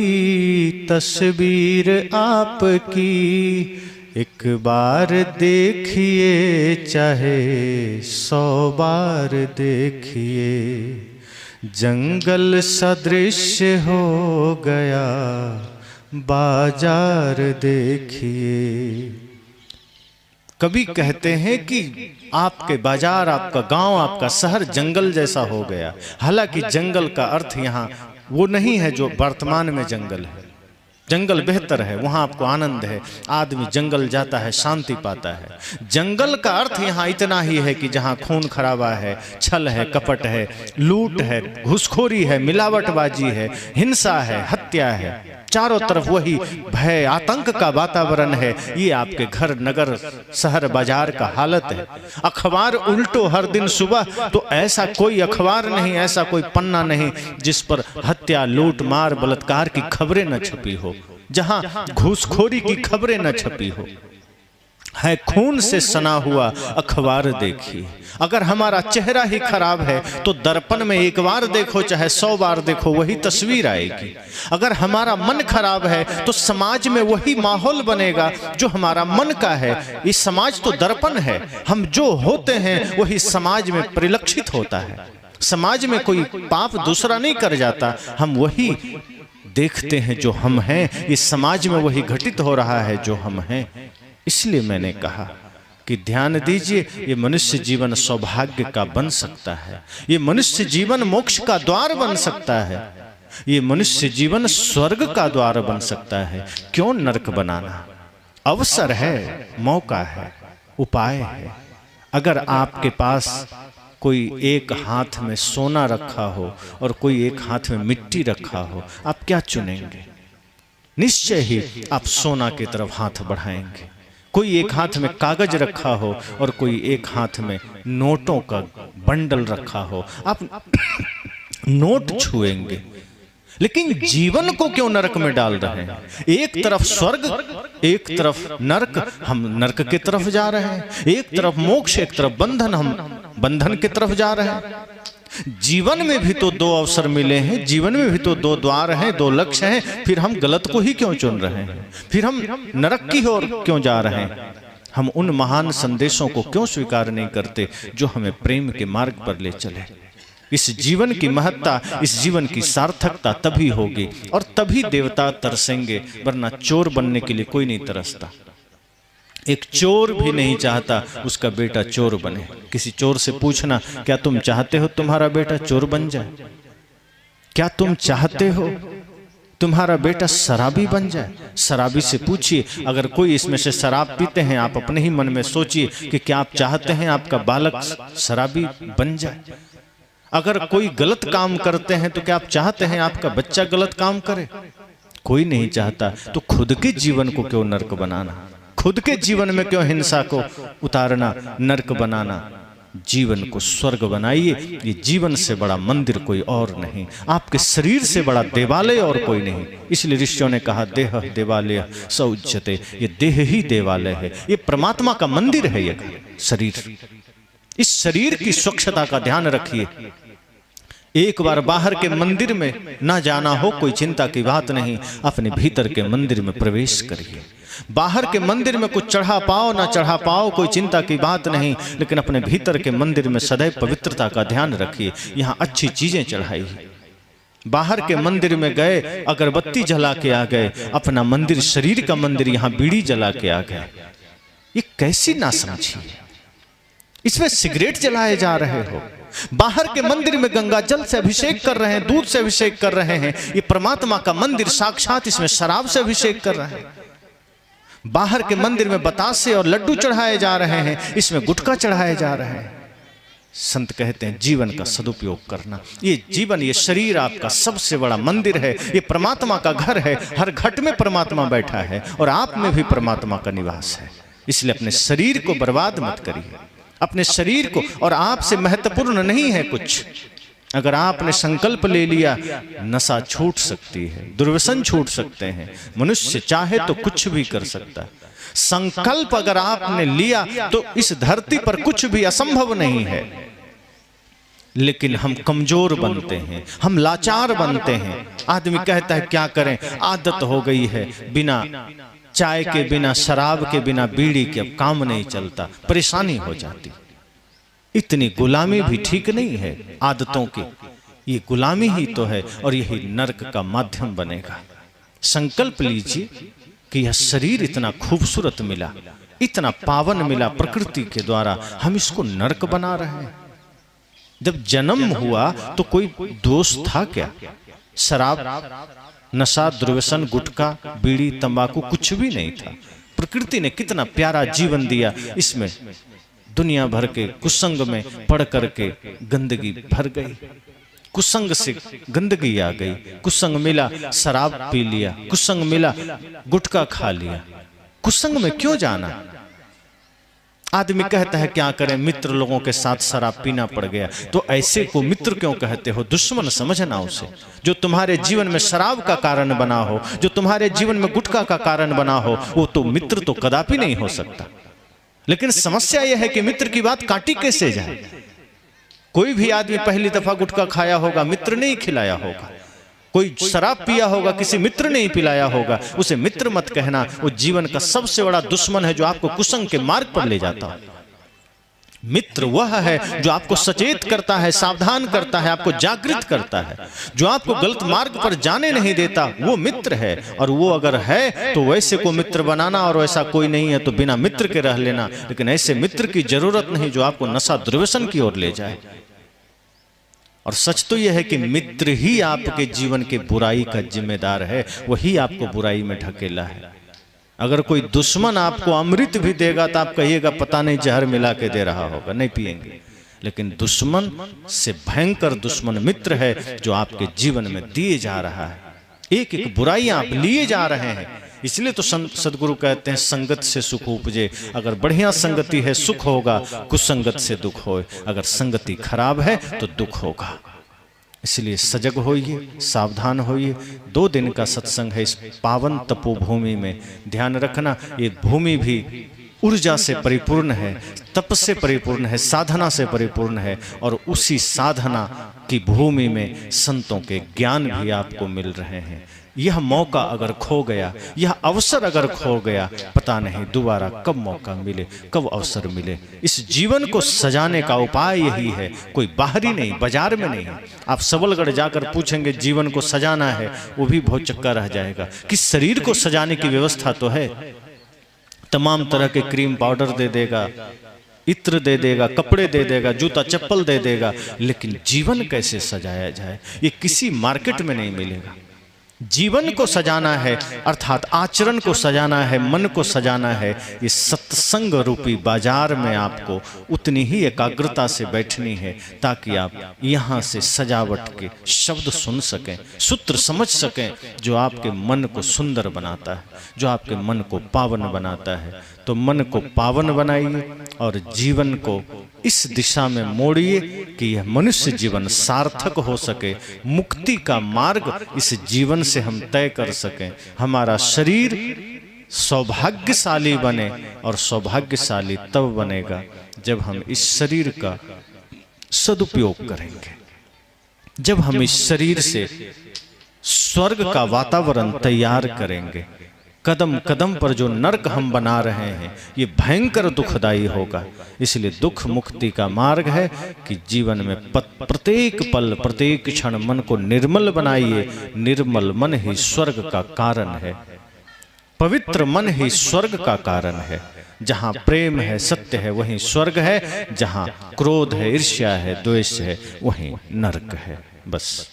तस्वीर आपकी। एक बार देखिए चाहे 100 बार देखिए, जंगल सदृश हो गया बाजार देखिए। कभी कहते हैं कि आपके बाजार, आपका गांव, आपका शहर जंगल जैसा हो गया। हालांकि जंगल का अर्थ यहाँ वो नहीं है जो वर्तमान में जंगल है। जंगल बेहतर है, वहां आपको आनंद है, आदमी जंगल जाता है, शांति पाता है। जंगल का अर्थ यहाँ इतना ही है कि जहाँ खून खराबा है, छल है, कपट है, लूट है, घुसखोरी है, मिलावटबाजी है, हिंसा है, हत्या है, चारों तरफ वही भय, आतंक का वातावरण है। ये आपके घर, नगर, शहर, बाजार का हालत है। अखबार उल्टो हर दिन सुबह, तो ऐसा कोई अखबार नहीं, ऐसा कोई पन्ना नहीं जिस पर हत्या, लूट, मार, बलात्कार की खबरें न छपी हो, जहां घूसखोरी की खबरें न छपी हो। है खून से सना हुआ अखबार देखिए। अगर हमारा चेहरा ही खराब है तो दर्पण में एक बार देखो चाहे 100 बार देखो, वही तस्वीर आएगी। अगर हमारा मन खराब है तो समाज में वही माहौल बनेगा जो हमारा मन का है। इस समाज तो दर्पण है, हम जो होते हैं वही समाज में परिलक्षित होता है। समाज में कोई पाप दूसरा नहीं कर जाता, हम वही देखते हैं जो हम हैं। इस समाज में वही घटित हो रहा है जो हम हैं। इसलिए मैंने कहा कि ध्यान दीजिए, ये मनुष्य जीवन सौभाग्य का बन सकता है, ये मनुष्य जीवन मोक्ष का द्वार बन सकता है, ये मनुष्य जीवन स्वर्ग का द्वार बन सकता है। क्यों नरक बनाना? अवसर है, मौका है, उपाय है। अगर आपके पास कोई एक हाथ में सोना रखा हो और कोई एक हाथ में मिट्टी रखा हो, आप क्या चुनेंगे? निश्चय ही आप सोना की तरफ हाथ बढ़ाएंगे। कोई एक हाथ में कागज रखा हो और कोई एक हाथ में नोटों का बंडल रखा हो, आप नोट छुएंगे। लेकिन जीवन को क्यों नरक में डाल रहे हैं? एक तरफ स्वर्ग, एक तरफ नरक, हम नरक की तरफ जा रहे हैं। एक तरफ मोक्ष, एक तरफ बंधन, हम बंधन की तरफ जा रहे हैं। जीवन में भी तो 2 अवसर मिले हैं, जीवन में भी तो 2 द्वार हैं, 2 लक्ष्य हैं। फिर हम गलत को ही क्यों चुन रहे हैं? फिर हम नरक की ओर क्यों जा रहे हैं? हम उन महान संदेशों को क्यों स्वीकार नहीं करते जो हमें प्रेम के मार्ग पर ले चले। इस जीवन की महत्ता, इस जीवन की सार्थकता तभी होगी और तभी देवता तरसेंगे, वरना चोर बनने के लिए कोई नहीं तरसता। एक चोर भी नहीं चाहता उसका बेटा चोर बने। किसी चोर से पूछना, क्या तुम चाहते हो तुम्हारा बेटा चोर बन जाए? क्या तुम चाहते हो तुम्हारा बेटा शराबी बन जाए? शराबी से पूछिए, अगर कोई इसमें से शराब पीते हैं, आप अपने ही मन में सोचिए कि क्या आप चाहते हैं आपका बालक शराबी बन जाए? अगर कोई गलत काम करते हैं तो क्या आप चाहते हैं आपका बच्चा गलत काम करे? कोई नहीं चाहता। तो खुद के जीवन को क्यों नर्क बनाना? खुद के जीवन में क्यों हिंसा को उतारना, नर्क बनाना? जीवन को स्वर्ग बनाइए। ये जीवन से बड़ा मंदिर कोई और नहीं, आपके शरीर से बड़ा देवालय और कोई नहीं। इसलिए ऋषियों ने कहा, देह देवालय स उच्यते। ये देह ही देवालय है, ये परमात्मा का मंदिर है ये शरीर। इस शरीर की स्वच्छता का ध्यान रखिए। एक बार बाहर के मंदिर में ना जाना हो कोई चिंता की बात नहीं, अपने भीतर के मंदिर में प्रवेश करिए। बाहर के मंदिर में कुछ चढ़ा पाओ ना चढ़ा पाओ कोई चिंता की बात नहीं, लेकिन अपने भीतर के मंदिर में सदैव पवित्रता का ध्यान रखिए। यहाँ अच्छी चीजें चढ़ाइए। बाहर के मंदिर में गए, अगरबत्ती जला के आ गए, अपना मंदिर शरीर का मंदिर यहाँ बीड़ी जला के आ गए। ये कैसी नासमझी है? इसमें सिगरेट जलाए जा रहे हो। बाहर के मंदिर में गंगा जल से अभिषेक कर रहे हैं, दूध से अभिषेक कर रहे हैं। ये परमात्मा का मंदिर साक्षात, इसमें शराब से अभिषेक कर रहे हैं। बाहर के मंदिर में बतासे और लड्डू चढ़ाए जा रहे हैं, इसमें गुटखा चढ़ाए जा रहे हैं। संत कहते हैं जीवन का सदुपयोग करना। ये जीवन, ये शरीर आपका सबसे बड़ा मंदिर है, ये परमात्मा का घर है। हर घट में परमात्मा बैठा है और आप में भी परमात्मा का निवास है। इसलिए अपने शरीर को बर्बाद मत करिए, अपने शरीर को। और आपसे महत्वपूर्ण नहीं है कुछ। अगर आपने संकल्प ले लिया, नशा छूट सकती है, दुर्व्यसन छूट सकते हैं। मनुष्य चाहे तो कुछ भी कर सकता है। संकल्प अगर आपने लिया तो इस धरती पर कुछ भी असंभव नहीं है। लेकिन हम कमजोर बनते हैं, हम लाचार बनते हैं। आदमी कहता है क्या करें, आदत हो गई है, बिना चाय के, बिना शराब के, बिना बीड़ी के अब काम नहीं चलता, परेशानी हो जाती। इतनी गुलामी भी ठीक नहीं है आदतों की। ये गुलामी ही तो है और यही नरक का माध्यम बनेगा। संकल्प लीजिए कि यह शरीर इतना खूबसूरत मिला, इतना पावन मिला प्रकृति के द्वारा, हम इसको नरक बना रहे हैं। जब जन्म हुआ तो कोई दोष था क्या? शराब, नशा, दुर्व्यसन, गुटखा, बीड़ी, तंबाकू कुछ भी नहीं था। प्रकृति ने कितना प्यारा जीवन दिया। इसमें दुनिया भर के कुसंग में पढ़ करके गंदगी भर गई। कुसंग से गंदगी आ गई। कुसंग मिला, शराब पी लिया। कुसंग मिला, गुटखा खा लिया। कुसंग में क्यों जाना? आदमी कहता है क्या करें, मित्र लोगों के साथ शराब पीना पड़ गया। तो ऐसे को मित्र क्यों कहते हो? दुश्मन समझना उसे। जो तुम्हारे जीवन में शराब का कारण बना हो, जो तुम्हारे जीवन में गुटखा का कारण बना हो, वो तो मित्र तो कदापि नहीं हो सकता। लेकिन समस्या यह है कि मित्र की बात काटी कैसे जाए। कोई भी आदमी पहली दफा गुटखा खाया होगा, मित्र नहीं खिलाया होगा। कोई शराब पिया होगा, किसी मित्र ने ही पिलाया होगा। उसे मित्र मत कहना। वो जीवन का सबसे बड़ा दुश्मन है जो आपको कुसंग के मार्ग पर ले जाता है। मित्र वह है जो आपको सचेत करता है, सावधान करता है, आपको जागृत करता है। जो आपको गलत मार्ग पर जाने नहीं देता, वो मित्र है। और वो अगर है तो वैसे को मित्र बनाना, और वैसा कोई नहीं है तो बिना मित्र के रह लेना। लेकिन ऐसे मित्र की जरूरत नहीं जो आपको नशा दुर्व्यसन की ओर ले जाए। और सच तो यह है कि मित्र ही आपके जीवन के बुराई का जिम्मेदार है, वही आपको बुराई में ढकेला है। अगर कोई दुश्मन आपको अमृत भी देगा तो आप कहिएगा पता नहीं जहर मिला के दे रहा होगा, नहीं पिएंगे। लेकिन दुश्मन से भयंकर दुश्मन मित्र है जो आपके जीवन में दिए जा रहा है। एक एक बुराइयां आप लिए जा रहे हैं। इसलिए तो सदगुरु कहते हैं संगत से सुख उपजे। अगर बढ़िया संगति है सुख होगा, कुसंगत से दुख हो। अगर संगति खराब है तो दुख होगा। इसलिए सजग होइए, सावधान होइए। 2 दिन का सत्संग है इस पावन तपोभूमि में। ध्यान रखना, ये भूमि भी ऊर्जा से परिपूर्ण है, तप से परिपूर्ण है, साधना से परिपूर्ण है। और उसी साधना की भूमि में संतों के ज्ञान भी आपको मिल रहे हैं। यह मौका अगर खो गया, यह अवसर अगर खो गया, पता नहीं दोबारा कब मौका मिले, कब अवसर मिले। इस जीवन को सजाने का उपाय यही है, कोई बाहरी नहीं, बाजार में नहीं। आप सबलगढ़ जाकर पूछेंगे जीवन को सजाना है, वो भी बहुत चक्का रह जाएगा कि शरीर को सजाने की व्यवस्था तो है, तमाम तरह के क्रीम पाउडर दे देगा, इत्र दे देगा, कपड़े दे देगा, जूता चप्पल दे देगा, लेकिन जीवन कैसे सजाया जाए ये किसी मार्केट में नहीं मिलेगा। जीवन को सजाना है अर्थात आचरण को सजाना है, मन को सजाना है, ये सत्संग रूपी बाजार में आपको उतनी ही एकाग्रता से बैठनी है ताकि आप यहाँ से सजावट के शब्द सुन सकें, सूत्र समझ सकें, जो आपके मन को सुंदर बनाता है, जो आपके मन को पावन बनाता है। तो मन को पावन बनाइए और जीवन को इस दिशा में मोड़िए कि यह मनुष्य जीवन सार्थक हो सके, मुक्ति का मार्ग इस जीवन से हम तय कर सकें, हमारा शरीर सौभाग्यशाली बने। और सौभाग्यशाली तब बनेगा जब हम इस शरीर का सदुपयोग करेंगे, जब हम इस शरीर से स्वर्ग का वातावरण तैयार करेंगे। कदम कदम पर जो नरक हम बना रहे हैं ये भयंकर दुखदायी होगा। इसलिए दुख मुक्ति का मार्ग है कि जीवन में प्रत्येक पल प्रत्येक क्षण मन को निर्मल बनाइए। निर्मल मन ही स्वर्ग का कारण है, पवित्र मन ही स्वर्ग का कारण है। जहाँ प्रेम है, सत्य है, वहीं स्वर्ग है। जहाँ क्रोध है, ईर्ष्या है, द्वेष है, वहीं नरक है। बस।